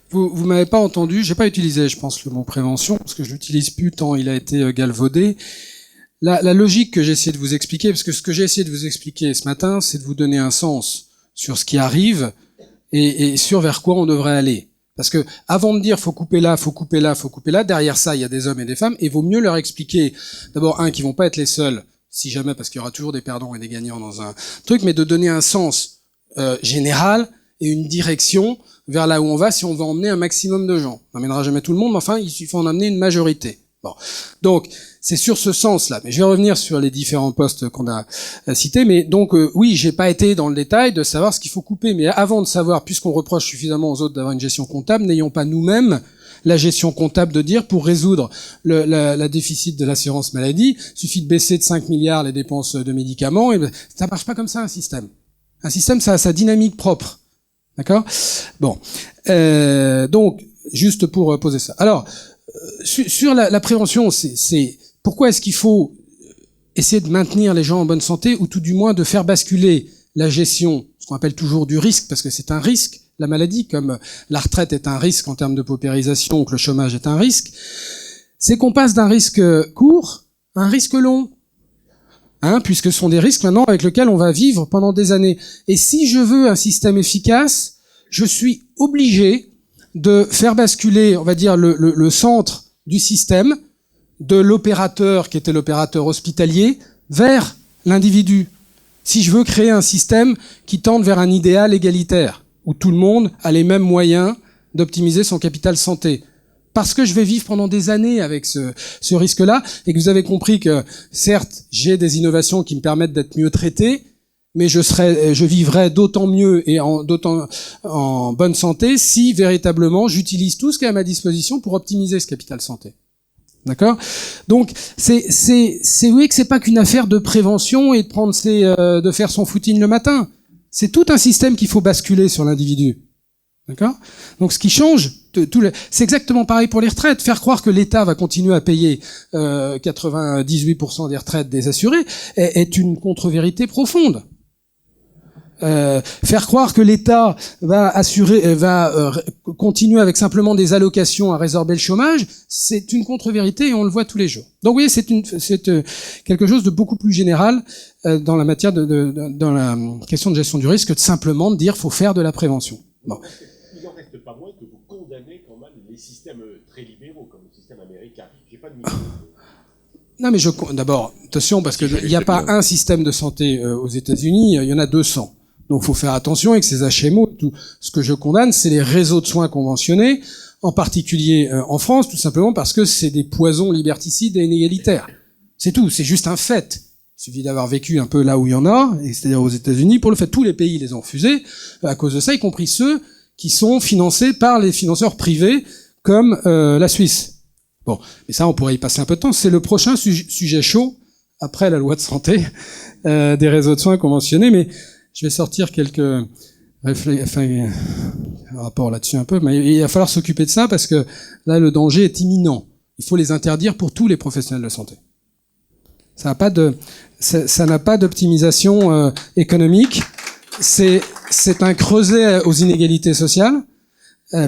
Vous m'avez pas entendu, j'ai pas utilisé, je pense, le mot prévention, parce que je l'utilise plus tant il a été galvaudé. La logique que j'ai essayé de vous expliquer, parce que ce que j'ai essayé de vous expliquer ce matin, c'est de vous donner un sens sur ce qui arrive et sur vers quoi on devrait aller. Parce que avant de dire faut couper là, faut couper là, faut couper là, derrière ça il y a des hommes et des femmes, et il vaut mieux leur expliquer d'abord qu'ils vont pas être les seuls, si jamais, parce qu'il y aura toujours des perdants et des gagnants dans un truc, mais de donner un sens général et une direction vers là où on va si on veut emmener un maximum de gens. On n'emmènera jamais tout le monde, mais enfin il faut en amener une majorité. Bon, donc c'est sur ce sens-là. Mais je vais revenir sur les différents postes qu'on a cités. Mais donc oui, j'ai pas été dans le détail de savoir ce qu'il faut couper. Mais avant de savoir, puisqu'on reproche suffisamment aux autres d'avoir une gestion comptable, n'ayons pas nous-mêmes la gestion comptable de dire pour résoudre la déficit de l'assurance maladie, suffit de baisser de 5 milliards les dépenses de médicaments. Et ça marche pas comme ça un système. Un système, ça a sa dynamique propre. D'accord ? Bon, donc juste pour poser ça. Alors. Sur la prévention, c'est pourquoi est-ce qu'il faut essayer de maintenir les gens en bonne santé, ou tout du moins de faire basculer la gestion, ce qu'on appelle toujours du risque, parce que c'est un risque, la maladie, comme la retraite est un risque en termes de paupérisation, ou que le chômage est un risque, c'est qu'on passe d'un risque court à un risque long, puisque ce sont des risques maintenant avec lesquels on va vivre pendant des années. Et si je veux un système efficace, je suis obligé de faire basculer, on va dire, le centre du système de l'opérateur, qui était l'opérateur hospitalier, vers l'individu. Si je veux créer un système qui tende vers un idéal égalitaire, où tout le monde a les mêmes moyens d'optimiser son capital santé. Parce que je vais vivre pendant des années avec ce risque-là, et que vous avez compris que, certes, j'ai des innovations qui me permettent d'être mieux traité, mais je vivrai d'autant mieux et d'autant en bonne santé si véritablement j'utilise tout ce qui est à ma disposition pour optimiser ce capital santé. D'accord ? Donc c'est oui que c'est pas qu'une affaire de prévention et de prendre de faire son footing le matin. C'est tout un système qu'il faut basculer sur l'individu. D'accord ? Donc ce qui change, c'est exactement pareil pour les retraites. Faire croire que l'État va continuer à payer 98% des retraites des assurés est une contre-vérité profonde. Faire croire que l'État va continuer avec simplement des allocations à résorber le chômage, c'est une contre-vérité et on le voit tous les jours. Donc vous voyez, c'est quelque chose de beaucoup plus général dans la matière dans la question de gestion du risque que de simplement de dire faut faire de la prévention. Bon. Il n'en reste pas moins que vous condamnez quand même les systèmes très libéraux, comme le système américain. J'ai pas de Non, mais d'abord, attention, parce que il n'y a pas un système de santé aux États-Unis, il y en a 200. Donc, faut faire attention avec ces HMO et tout. Ce que je condamne, c'est les réseaux de soins conventionnés, en particulier en France, tout simplement parce que c'est des poisons liberticides et inégalitaires. C'est tout, c'est juste un fait. Il suffit d'avoir vécu un peu là où il y en a, c'est-à-dire aux États-Unis. Pour le fait, tous les pays les ont refusés à cause de ça, y compris ceux qui sont financés par les financeurs privés, comme la Suisse. Bon, mais ça, on pourrait y passer un peu de temps. C'est le prochain sujet chaud, après la loi de santé, des réseaux de soins conventionnés, mais je vais sortir quelques rapports là-dessus un peu, mais il va falloir s'occuper de ça parce que là, le danger est imminent. Il faut les interdire pour tous les professionnels de santé. Ça n'a pas d'optimisation économique. C'est un creuset aux inégalités sociales,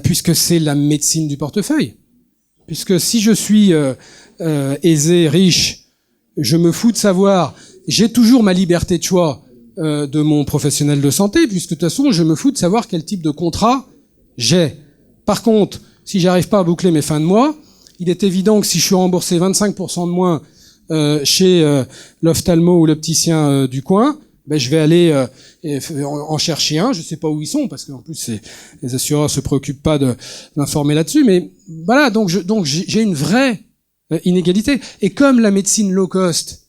puisque c'est la médecine du portefeuille. Puisque si je suis aisé, riche, je me fous de savoir, j'ai toujours ma liberté de choix de mon professionnel de santé, puisque de toute façon, je me fous de savoir quel type de contrat j'ai. Par contre, si j'arrive pas à boucler mes fins de mois, il est évident que si je suis remboursé 25% de moins chez l'ophtalmo ou l'opticien du coin, ben je vais aller en chercher un. Je sais pas où ils sont, parce qu'en plus les assureurs se préoccupent pas d'informer là-dessus. Mais voilà, donc j'ai une vraie inégalité. Et comme la médecine low cost,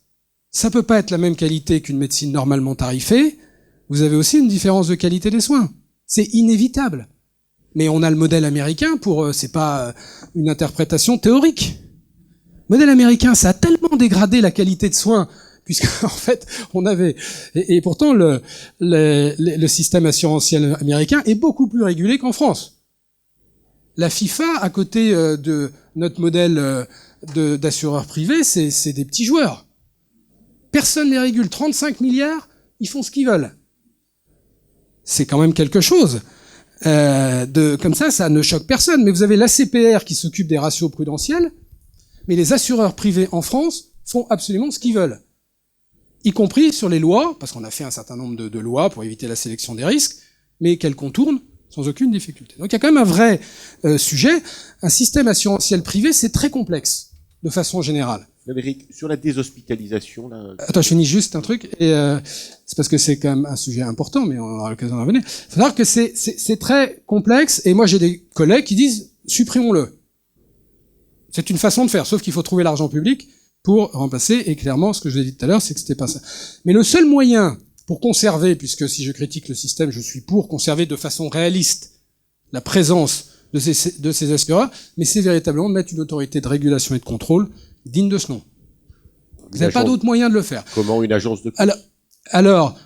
ça peut pas être la même qualité qu'une médecine normalement tarifée, vous avez aussi une différence de qualité des soins. C'est inévitable. Mais on a le modèle américain c'est pas une interprétation théorique. Le modèle américain, ça a tellement dégradé la qualité de soins, puisque en fait, on avait et pourtant le système assurantiel américain est beaucoup plus régulé qu'en France. La FIFA, à côté de notre modèle d'assureur privé, c'est des petits joueurs. Personne ne les régule. 35 milliards, ils font ce qu'ils veulent. C'est quand même quelque chose. Comme ça ne choque personne. Mais vous avez l'ACPR qui s'occupe des ratios prudentiels, mais les assureurs privés en France font absolument ce qu'ils veulent. Y compris sur les lois, parce qu'on a fait un certain nombre de lois pour éviter la sélection des risques, mais qu'elles contournent sans aucune difficulté. Donc il y a quand même un vrai sujet. Un système assurantiel privé, c'est très complexe, de façon générale. Frédéric, sur la déhospitalisation, là... Attends, je finis juste un truc, et c'est parce que c'est quand même un sujet important, mais on aura l'occasion d'en revenir. Il faut savoir que c'est très complexe, et moi j'ai des collègues qui disent « supprimons-le ». C'est une façon de faire, sauf qu'il faut trouver l'argent public pour remplacer, et clairement, ce que je vous ai dit tout à l'heure, c'est que c'était pas ça. Mais le seul moyen pour conserver, puisque si je critique le système, je suis pour conserver de façon réaliste la présence de ces assureurs, mais c'est véritablement de mettre une autorité de régulation et de contrôle digne de ce nom. Vous n'avez pas d'autre moyen de le faire. Comment une agence de... Alors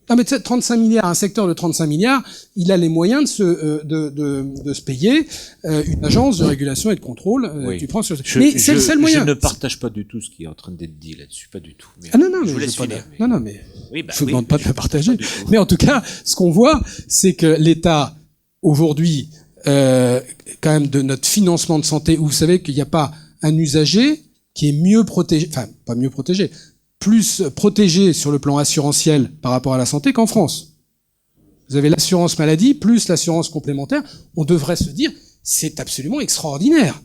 non mais 35 milliards, un secteur de 35 milliards, il a les moyens de se payer une agence de régulation et de contrôle. Oui. Tu prends mais c'est le seul moyen. Je ne partage pas du tout ce qui est en train d'être dit là-dessus, pas du tout. Mais ah non, je vous laisse finir. Non, mais oui, bah, je ne demande pas de le partager. Pas Mais en tout cas, ce qu'on voit, c'est que l'État, aujourd'hui, quand même de notre financement de santé, où vous savez qu'il n'y a pas un usager qui est mieux protégé, enfin, pas mieux protégé, plus protégé sur le plan assurantiel par rapport à la santé qu'en France. Vous avez l'assurance maladie plus l'assurance complémentaire. On devrait se dire, c'est absolument extraordinaire.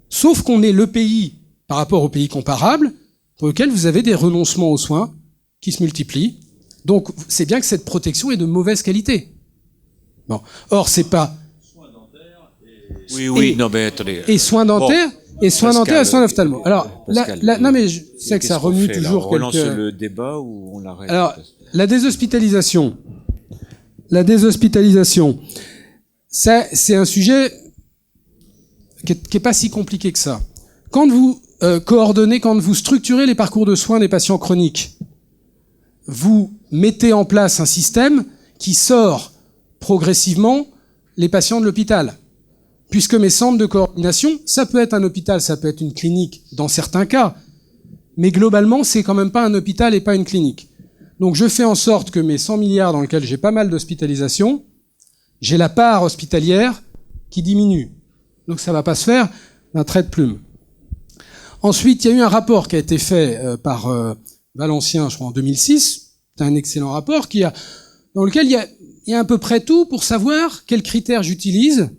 Sauf qu'on est le pays, par rapport aux pays comparables, pour lequel vous avez des renoncements aux soins qui se multiplient. Donc, c'est bien que cette protection est de mauvaise qualité. Bon. Or, c'est pas... Oui, non, mais attendez. Et soins dentaires... Bon. Et soins dentaires et soins ophtalmo. Alors, Pascal, non mais je sais que ça remue toujours on relance quelques... le débat ou on l'arrête? Alors, la déshospitalisation, ça, c'est un sujet qui est pas si compliqué que ça. Quand vous coordonnez, quand vous structurez les parcours de soins des patients chroniques, vous mettez en place un système qui sort progressivement les patients de l'hôpital. Puisque mes centres de coordination, ça peut être un hôpital, ça peut être une clinique dans certains cas, mais globalement, c'est quand même pas un hôpital et pas une clinique. Donc je fais en sorte que mes 100 milliards dans lesquels j'ai pas mal d'hospitalisation, j'ai la part hospitalière qui diminue. Donc ça va pas se faire d'un trait de plume. Ensuite, il y a eu un rapport qui a été fait par Valencien, je crois en 2006. C'est un excellent rapport dans lequel il y a à peu près tout pour savoir quels critères j'utilise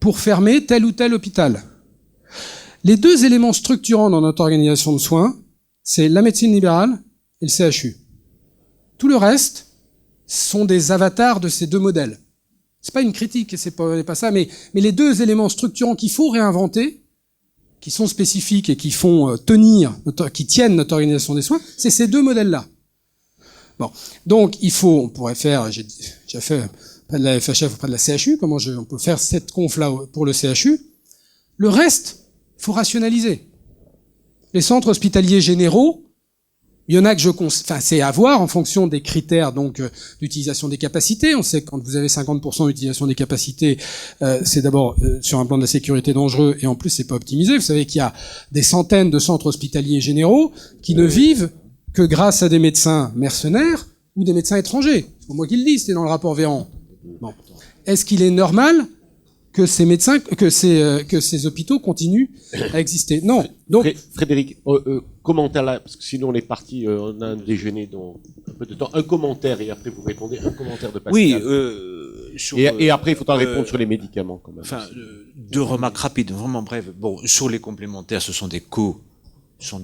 pour fermer tel ou tel hôpital. Les deux éléments structurants dans notre organisation de soins, c'est la médecine libérale et le CHU. Tout le reste sont des avatars de ces deux modèles. C'est pas une critique, c'est pas ça, mais les deux éléments structurants qu'il faut réinventer, qui sont spécifiques et qui font qui tiennent notre organisation des soins, c'est ces deux modèles-là. Bon, donc on pourrait faire, j'ai fait pas de la FHF ou pas de la CHU, on peut faire cette conf-là pour le CHU. Le reste, faut rationaliser. Les centres hospitaliers généraux, il y en a que c'est à voir en fonction des critères donc d'utilisation des capacités. On sait que quand vous avez 50% d'utilisation des capacités, c'est d'abord sur un plan de la sécurité dangereux et en plus c'est pas optimisé. Vous savez qu'il y a des centaines de centres hospitaliers généraux qui ne vivent que grâce à des médecins mercenaires ou des médecins étrangers. C'est moi qui le dis, c'était dans le rapport Véran. Bon. Est-ce qu'il est normal que ces médecins, que ces hôpitaux continuent à exister? Non. Donc, Frédéric, commentaire là, parce que sinon on est parti, on a un déjeuner dans un peu de temps. Un commentaire et après vous répondez. Un commentaire de Pascal. Oui. Et après il faudra répondre sur les médicaments quand même. Enfin, deux remarques rapides, vraiment brèves. Bon, sur les complémentaires, ce sont des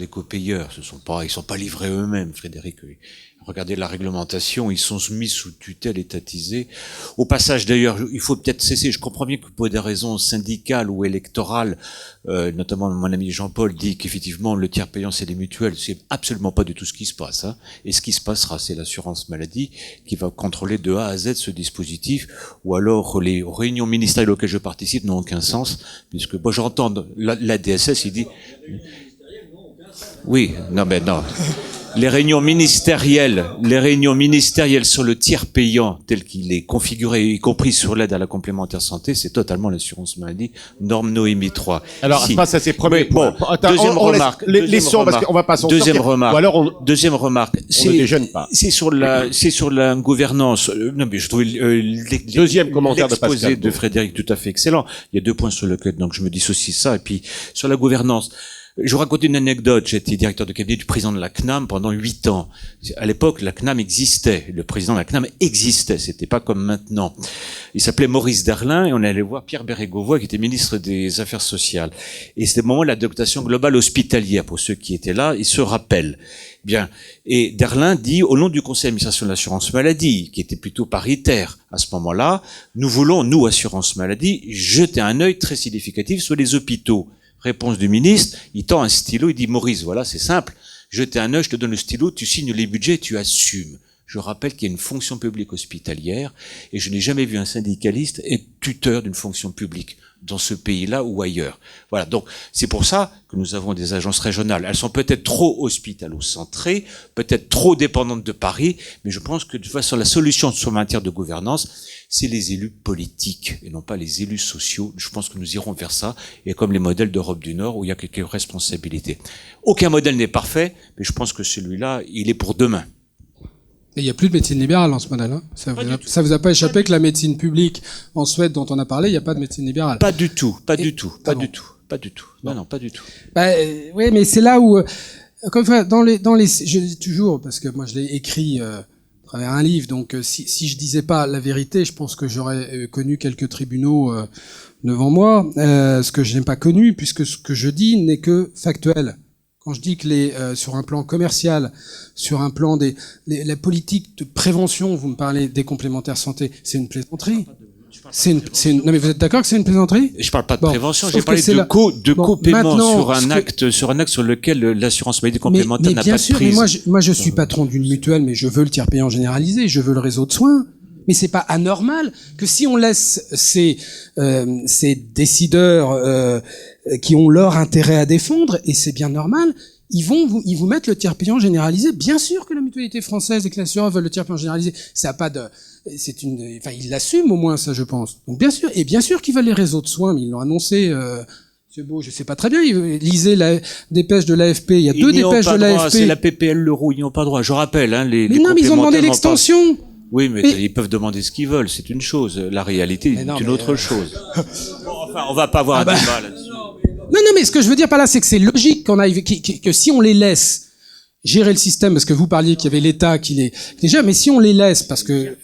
co-payeurs. Ils sont pas livrés eux-mêmes, Frédéric. Regardez la réglementation, ils sont mis sous tutelle étatisée. Au passage, d'ailleurs, il faut peut-être cesser. Je comprends bien que pour des raisons syndicales ou électorales, notamment mon ami Jean-Paul dit qu'effectivement le tiers payant c'est les mutuelles. C'est absolument pas du tout ce qui se passe. Hein. Et ce qui se passera, c'est l'assurance maladie qui va contrôler de A à Z ce dispositif. Ou alors les réunions ministérielles auxquelles je participe n'ont aucun sens, puisque moi j'entends la DSS, il dit. Oui, non mais non. les réunions ministérielles sur le tiers payant tel qu'il est configuré, y compris sur l'aide à la complémentaire santé, c'est totalement l'assurance maladie, norme Noémie 3. Alors, Si. ça c'est premier point. Bon, Attends, deuxième remarque. Laissons, parce qu'on va pas s'en Deuxième sortir. remarque. Ou alors Deuxième remarque. ne déjeune pas. C'est sur la gouvernance. Non, mais je trouvais Deuxième commentaire de l'exposé Pascal de Frédéric tout à fait excellent. Il y a 2 points sur lesquels donc je me dissocie ça. Et puis sur la gouvernance. Je vous raconte une anecdote. J'étais directeur de cabinet du président de la CNAM pendant 8 ans. À l'époque, la CNAM existait. Le président de la CNAM existait. C'était pas comme maintenant. Il s'appelait Maurice Darlin et on allait voir Pierre Bérégovoy qui était ministre des Affaires sociales. Et c'était le moment de la dotation globale hospitalière. Pour ceux qui étaient là, ils se rappellent. Bien. Et Darlin dit, au nom du conseil d'administration de l'assurance maladie, qui était plutôt paritaire à ce moment-là, nous voulons, nous, assurance maladie, jeter un œil très significatif sur les hôpitaux. Réponse du ministre, il tend un stylo, il dit Maurice, voilà, c'est simple, jetez un œil, je te donne le stylo, tu signes les budgets, tu assumes. Je rappelle qu'il y a une fonction publique hospitalière et je n'ai jamais vu un syndicaliste être tuteur d'une fonction publique dans ce pays-là ou ailleurs. Voilà, donc c'est pour ça que nous avons des agences régionales. Elles sont peut-être trop hospitalo-centrées, peut-être trop dépendantes de Paris, mais je pense que de toute façon la solution sur matière de gouvernance, c'est les élus politiques et non pas les élus sociaux. Je pense que nous irons vers ça, et comme les modèles d'Europe du Nord où il y a quelques responsabilités. Aucun modèle n'est parfait, mais je pense que celui-là, il est pour demain. Et il n'y a plus de médecine libérale dans ce modèle. Hein. Ça vous a pas échappé que la médecine publique en Suède dont on a parlé, il n'y a pas de médecine libérale. Pas du tout. Non, non, pas du tout. Oui, mais c'est là où, comme je dis toujours, parce que moi je l'ai écrit à travers un livre, donc si je disais pas la vérité, je pense que j'aurais connu quelques tribunaux devant moi, ce que je n'ai pas connu, puisque ce que je dis n'est que factuel. Quand je dis que sur un plan commercial, sur un plan la politique de prévention, vous me parlez des complémentaires santé, c'est une plaisanterie. Non mais vous êtes d'accord que c'est une plaisanterie? Je parle pas de prévention, j'ai parlé de copaiement sur un acte sur lequel l'assurance maladie complémentaire n'a pas de prise. Mais moi je suis patron d'une mutuelle, mais je veux le tiers payant généralisé, je veux le réseau de soins. Mais c'est pas anormal que si on laisse ces décideurs qui ont leur intérêt à défendre, et c'est bien normal, ils vous mettent le tiers payant généralisé. Bien sûr que la mutualité française et que l'assureur veulent le tiers payant généralisé. Ça a pas de, ils l'assument au moins, ça, je pense. Donc bien sûr qu'ils veulent les réseaux de soins, mais ils l'ont annoncé. Monsieur Beau, je sais pas très bien. Lisez la dépêche de l'AFP. Il y a deux dépêches de l'AFP. C'est la PPL Leroux. Ils n'ont pas droit. Je rappelle, hein, mais non, mais ils ont demandé l'extension. Oui, mais ils peuvent demander ce qu'ils veulent, c'est une chose. La réalité est une autre chose. Bon, enfin, on va pas avoir un débat là-dessus. Non, mais ce que je veux dire par là, c'est que c'est logique que si on les laisse gérer le système, parce que vous parliez qu'il y avait l'État qui les déjà, mais si on les laisse, parce que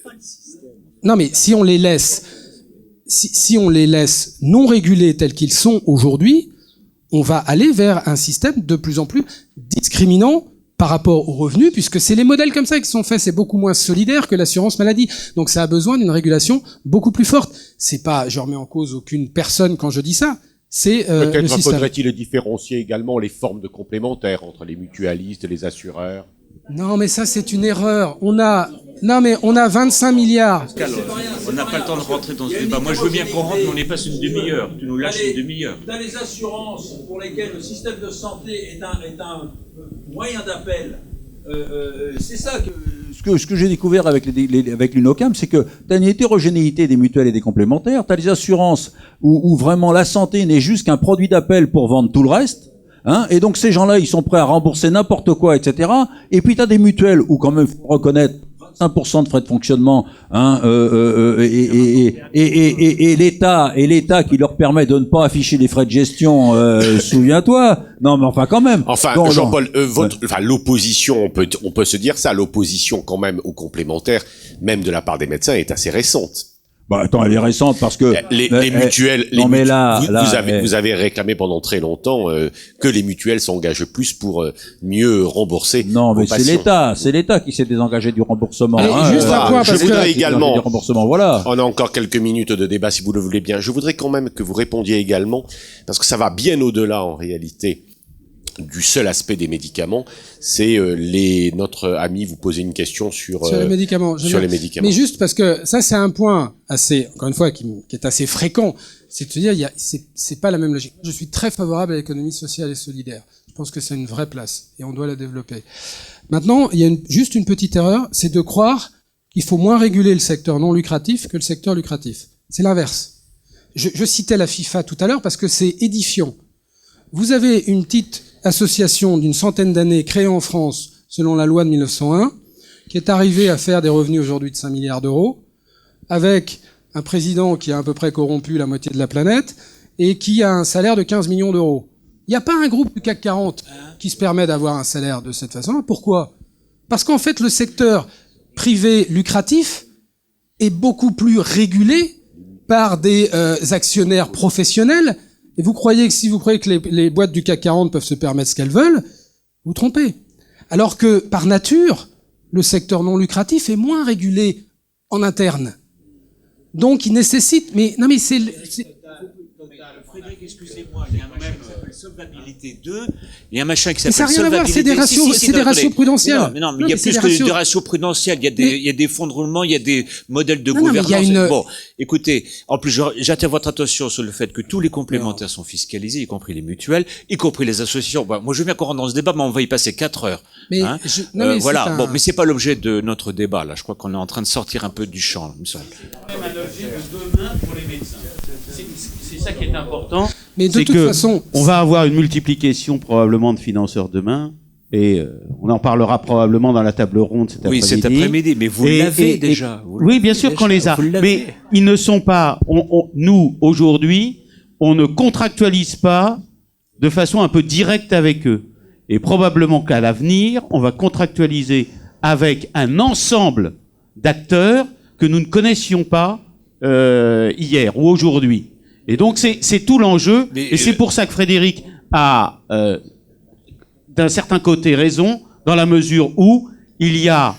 non, mais si on les laisse non régulés tels qu'ils sont aujourd'hui, on va aller vers un système de plus en plus discriminant par rapport aux revenus, puisque c'est les modèles comme ça qui sont faits, c'est beaucoup moins solidaire que l'assurance maladie. Donc ça a besoin d'une régulation beaucoup plus forte. C'est pas, je remets en cause aucune personne quand je dis ça. C'est peut-être faudrait-il différencier également les formes de complémentaires entre les mutualistes et les assureurs. Non, mais ça c'est une erreur. On a 25 milliards. Pascal, on n'a pas le temps de rentrer dans ce débat. Moi, je veux bien qu'on rentre, mais on y passe une demi-heure. Tu nous lâches une demi-heure. Dans les assurances pour lesquelles le système de santé est un moyen d'appel, c'est ça que... Ce que j'ai découvert avec l'UNOCAM, c'est que tu as une hétérogénéité des mutuelles et des complémentaires. Tu as les assurances où vraiment la santé n'est juste qu'un produit d'appel pour vendre tout le reste. Hein, et donc ces gens-là, ils sont prêts à rembourser n'importe quoi, etc. Et puis tu as des mutuelles où quand même faut reconnaître 5% de frais de fonctionnement, hein, et l'État qui leur permet de ne pas afficher les frais de gestion, souviens-toi. Non, mais enfin quand même. Enfin, Jean-Paul, l'opposition, on peut se dire ça, l'opposition quand même aux complémentaires, même de la part des médecins, est assez récente. Bah attends, elle est récente parce que les mutuelles. Vous avez réclamé pendant très longtemps que les mutuelles s'engagent plus pour mieux rembourser. Non, mais c'est l'État qui s'est désengagé du remboursement. Juste un point, parce je voudrais également. Voilà. On a encore quelques minutes de débat si vous le voulez bien. Je voudrais quand même que vous répondiez également, parce que ça va bien au-delà en réalité du seul aspect des médicaments, c'est notre ami vous posait une question sur les médicaments. Mais juste parce que ça c'est un point assez, encore une fois, qui est assez fréquent, c'est de se dire c'est pas la même logique. Je suis très favorable à l'économie sociale et solidaire. Je Je pense que c'est une vraie place et on doit la développer. Maintenant, il y a juste une petite erreur, c'est de croire qu'il faut moins réguler le secteur non lucratif que le secteur lucratif. C'est l'inverse. Je citais la FIFA tout à l'heure parce que c'est édifiant. Vous avez une petite association d'une centaine d'années créée en France selon la loi de 1901, qui est arrivée à faire des revenus aujourd'hui de 5 milliards d'euros, avec un président qui a à peu près corrompu la moitié de la planète et qui a un salaire de 15 millions d'euros. Il n'y a pas un groupe du CAC 40 qui se permet d'avoir un salaire de cette façon-là. Pourquoi ? Parce qu'en fait, le secteur privé lucratif est beaucoup plus régulé par des actionnaires professionnels. Et vous croyez que si vous croyez que les boîtes du CAC 40 peuvent se permettre ce qu'elles veulent, vous vous trompez. Alors que, par nature, le secteur non lucratif est moins régulé en interne. Donc, il nécessite... Mais non, mais c'est... Frédéric, excusez-moi, il y a un machin qui s'appelle solvabilité 2, il y a un machin qui s'appelle ça n'a rien à voir, solvabilité... c'est des ratios prudentiels. Non, mais il y a plus que des ratios prudentiels, il y a des fonds de roulement, il y a des modèles de gouvernance. Mais il y a une... Bon, écoutez, en plus, j'attire votre attention sur le fait que tous les complémentaires sont fiscalisés, y compris les mutuelles, y compris les associations. Bon, moi, je veux bien qu'on rentre dans ce débat, mais on va y passer 4 heures. Mais hein. mais voilà, bon, mais c'est pas l'objet de notre débat, là. Je crois qu'on est en train de sortir un peu du champ, il me semble. C'est même un objet de demain pour les médecins. C'est ça qui est important. Mais de toute façon, on va avoir une multiplication probablement de financeurs demain, et on en parlera probablement dans la table ronde cet après-midi. Oui, cet après-midi, mais vous l'avez déjà. Oui, bien sûr qu'on les a, mais ils ne sont pas... nous, aujourd'hui, on ne contractualise pas de façon un peu directe avec eux. Et probablement qu'à l'avenir, on va contractualiser avec un ensemble d'acteurs que nous ne connaissions pas hier ou aujourd'hui. Et donc c'est tout l'enjeu, et c'est pour ça que Frédéric a d'un certain côté raison, dans la mesure où il y a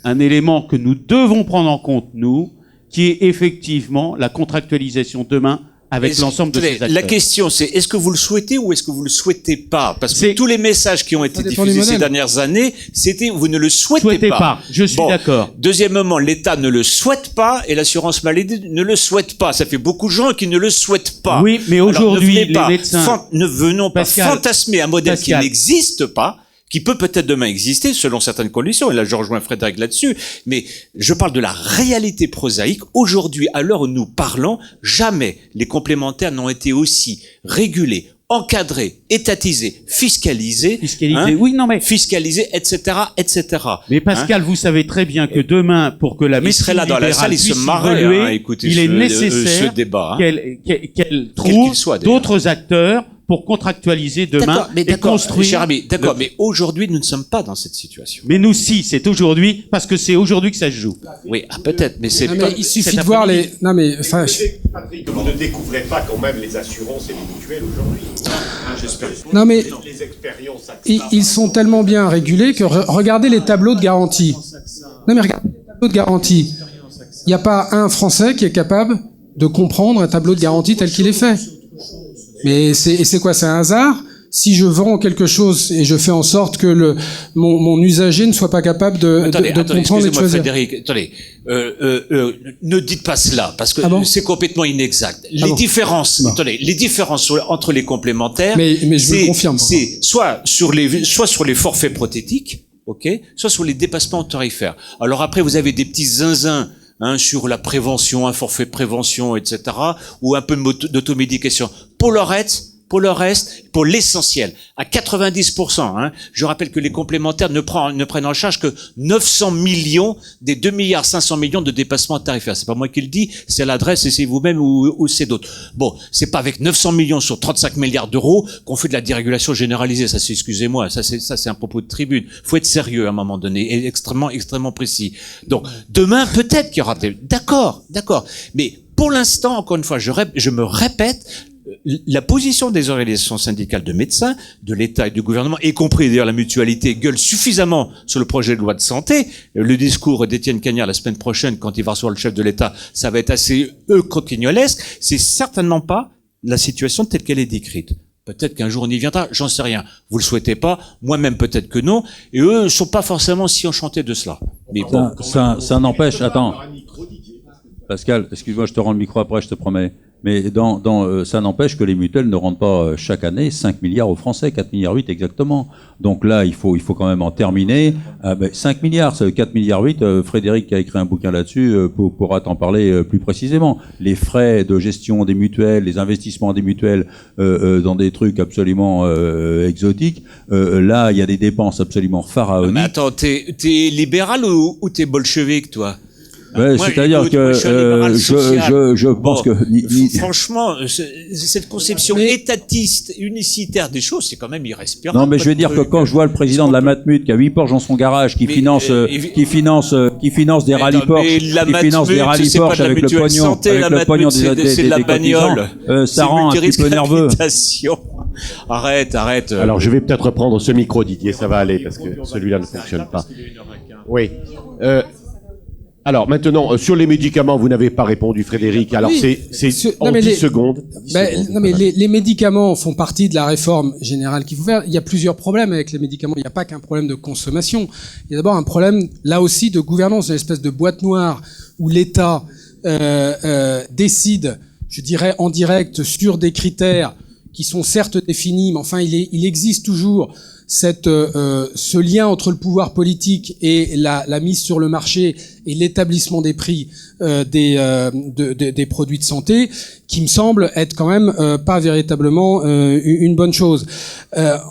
un élément que nous devons prendre en compte, nous, qui est effectivement la contractualisation demain avec l'ensemble de ces acteurs. La question, c'est est-ce que vous le souhaitez ou est-ce que vous le souhaitez pas? Parce que tous les messages qui ont été diffusés ces dernières années, c'était vous ne le souhaitez pas. Je suis d'accord. Deuxièmement, l'État ne le souhaite pas et l'assurance maladie ne le souhaite pas. Ça fait beaucoup de gens qui ne le souhaitent pas. Oui, mais aujourd'hui, les médecins... Ne venons pas fantasmer un modèle qui n'existe pas, qui peut peut-être demain exister selon certaines conditions, et là je rejoins Frédéric là-dessus, mais je parle de la réalité prosaïque. Aujourd'hui, à l'heure où nous parlons, jamais les complémentaires n'ont été aussi régulés, encadrés, étatisés, fiscalisés, oui, non mais fiscalisés, etc., etc. Mais Pascal, vous savez très bien que demain, pour que la médecine serait là dans la salle, il se marrait, il est nécessaire qu'elle trouve d'autres acteurs pour contractualiser demain et construire... Cher ami, d'accord, mais aujourd'hui, nous ne sommes pas dans cette situation. Mais nous, si, c'est aujourd'hui, parce que c'est aujourd'hui que ça se joue. Oui, peut-être, mais c'est pas... Il suffit de voir les... Non, mais... Enfin, Patrick, vous ne découvrez pas quand même les assurances et les mutuelles aujourd'hui. J'espère. Non, mais... Les expériences... Ils sont tellement bien régulés que... Regardez les tableaux de garantie. Non, mais regardez les tableaux de garantie. Il n'y a pas un Français qui est capable de comprendre un tableau de garantie tel qu'il est fait. Mais c'est quoi? C'est un hasard? Si je vends quelque chose et je fais en sorte que mon usager ne soit pas capable de comprendre et de choisir. Frédéric, attendez, ne dites pas cela parce que c'est complètement inexact. Les différences entre les complémentaires, mais je vous le confirme. C'est soit sur les forfaits prothétiques, ok, soit sur les dépassements tarifaires. Alors après, vous avez des petits zinzins. Sur la prévention, un forfait de prévention, etc., ou un peu d'automédication. Pour le reste, pour l'essentiel, à 90%, je rappelle que les complémentaires ne prennent en charge que 900 millions des 2,5 milliards de dépassements tarifaires. C'est pas moi qui le dis, c'est l'adresse et c'est vous-même ou c'est d'autres. Bon, c'est pas avec 900 millions sur 35 milliards d'euros qu'on fait de la dérégulation généralisée. Ça, excusez-moi, ça c'est un propos de tribune. Faut être sérieux à un moment donné et extrêmement précis. Donc, demain, peut-être qu'il y aura d'accord. Mais pour l'instant, encore une fois, je me répète, la position des organisations syndicales de médecins, de l'État et du gouvernement, y compris d'ailleurs la mutualité, gueule suffisamment sur le projet de loi de santé. Le discours d'Étienne Cagnard la semaine prochaine, quand il va recevoir le chef de l'État, ça va être assez croquignolesque. C'est certainement pas la situation telle qu'elle est décrite. Peut-être qu'un jour on y viendra, j'en sais rien. Vous le souhaitez pas, moi-même peut-être que non, et eux ne sont pas forcément si enchantés de cela. Mais bon. Ça n'empêche, attends. Pascal, excuse-moi, je te rends le micro après, je te promets. Mais ça n'empêche que les mutuelles ne rendent pas chaque année 5 milliards aux Français, 4 milliards 8 exactement. Donc là, il faut quand même en terminer. 5 milliards, ça veut 4 milliards 8. Frédéric qui a écrit un bouquin là-dessus pourra t'en parler plus précisément. Les frais de gestion des mutuelles, les investissements des mutuelles dans des trucs absolument exotiques. Là, il y a des dépenses absolument pharaoniques. Mais attends, t'es libéral ou t'es bolchevique, toi? Ouais, c'est-à-dire que je pense que franchement, cette conception étatiste, unicitaire des choses, c'est quand même irrespirable. Non, mais je vais dire que quand je vois le président de la Matmut qui a 8 Porsche dans son garage, qui finance des rallyes Porsche, avec le pognon des la bagnole, ça rend un petit peu nerveux. Arrête. Alors, je vais peut-être reprendre ce micro, Didier, ça va aller, parce que celui-là ne fonctionne pas. Oui. Alors maintenant, sur les médicaments, vous n'avez pas répondu, Frédéric. Alors c'est en 10 secondes. Non mais les médicaments font partie de la réforme générale qu'il faut faire. Il y a plusieurs problèmes avec les médicaments. Il n'y a pas qu'un problème de consommation. Il y a d'abord un problème, là aussi, de gouvernance, une espèce de boîte noire où l'État décide, je dirais, en direct sur des critères qui sont certes définis, mais enfin il existe toujours ce lien entre le pouvoir politique et la mise sur le marché et l'établissement des prix des produits de santé, qui me semble être quand même pas véritablement une bonne chose.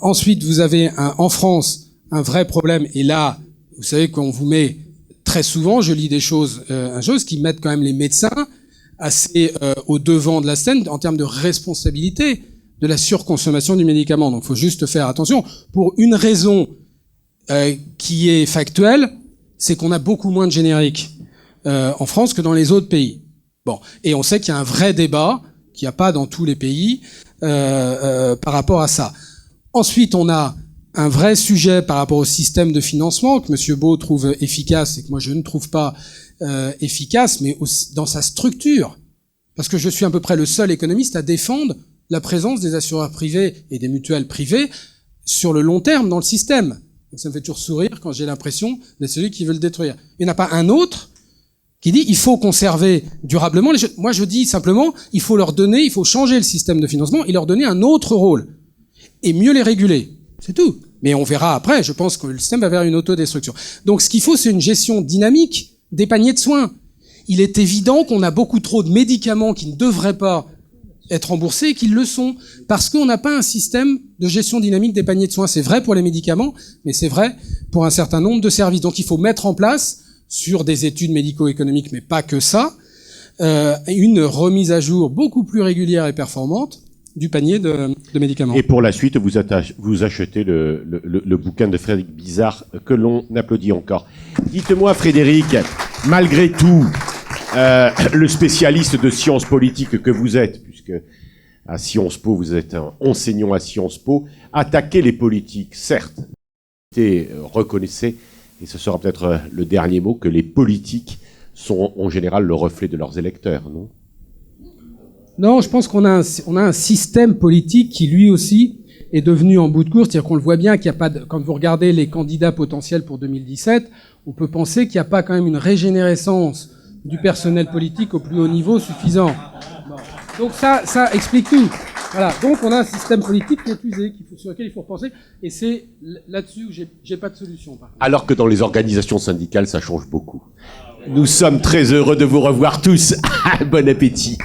Ensuite, vous avez en France un vrai problème, et là, vous savez qu'on vous met très souvent, je lis des choses qui mettent quand même les médecins assez au devant de la scène en termes de responsabilité de la surconsommation du médicament. Donc, il faut juste faire attention. Pour une raison qui est factuelle, c'est qu'on a beaucoup moins de génériques en France que dans les autres pays. Bon, et on sait qu'il y a un vrai débat qu'il n'y a pas dans tous les pays par rapport à ça. Ensuite, on a un vrai sujet par rapport au système de financement que M. Beau trouve efficace et que moi je ne trouve pas efficace, mais aussi dans sa structure. Parce que je suis à peu près le seul économiste à défendre la présence des assureurs privés et des mutuelles privées sur le long terme dans le système. Donc ça me fait toujours sourire quand j'ai l'impression d'être celui qui veut le détruire. Il n'y en a pas un autre qui dit il faut conserver durablement les choses. Moi je dis simplement il faut changer le système de financement et leur donner un autre rôle et mieux les réguler. C'est tout. Mais on verra après, je pense que le système va vers une autodestruction. Donc ce qu'il faut, c'est une gestion dynamique des paniers de soins. Il est évident qu'on a beaucoup trop de médicaments qui ne devraient pas être remboursés et qu'ils le sont, parce qu'on n'a pas un système de gestion dynamique des paniers de soins. C'est vrai pour les médicaments, mais c'est vrai pour un certain nombre de services. Donc il faut mettre en place, sur des études médico-économiques, mais pas que ça, une remise à jour beaucoup plus régulière et performante du panier de médicaments. Et pour la suite, vous achetez le bouquin de Frédéric Bizard, que l'on applaudit encore. Dites-moi, Frédéric, malgré tout, le spécialiste de sciences politiques que vous êtes, puisque à Sciences Po, vous êtes un enseignant à Sciences Po, attaquer les politiques, certes, et reconnaissez, et ce sera peut-être le dernier mot, que les politiques sont en général le reflet de leurs électeurs, non ? Non, je pense qu'on a un système politique qui, lui aussi, est devenu en bout de course. C'est-à-dire qu'on le voit bien qu'il n'y a pas quand vous regardez les candidats potentiels pour 2017, on peut penser qu'il n'y a pas quand même une régénérescence du personnel politique au plus haut niveau suffisant. Bon. Donc ça explique tout. Voilà. Donc on a un système politique qui est usé, sur lequel il faut repenser. Et c'est là-dessus où j'ai pas de solution. Alors que dans les organisations syndicales, ça change beaucoup. Nous sommes très heureux de vous revoir tous. Bon appétit.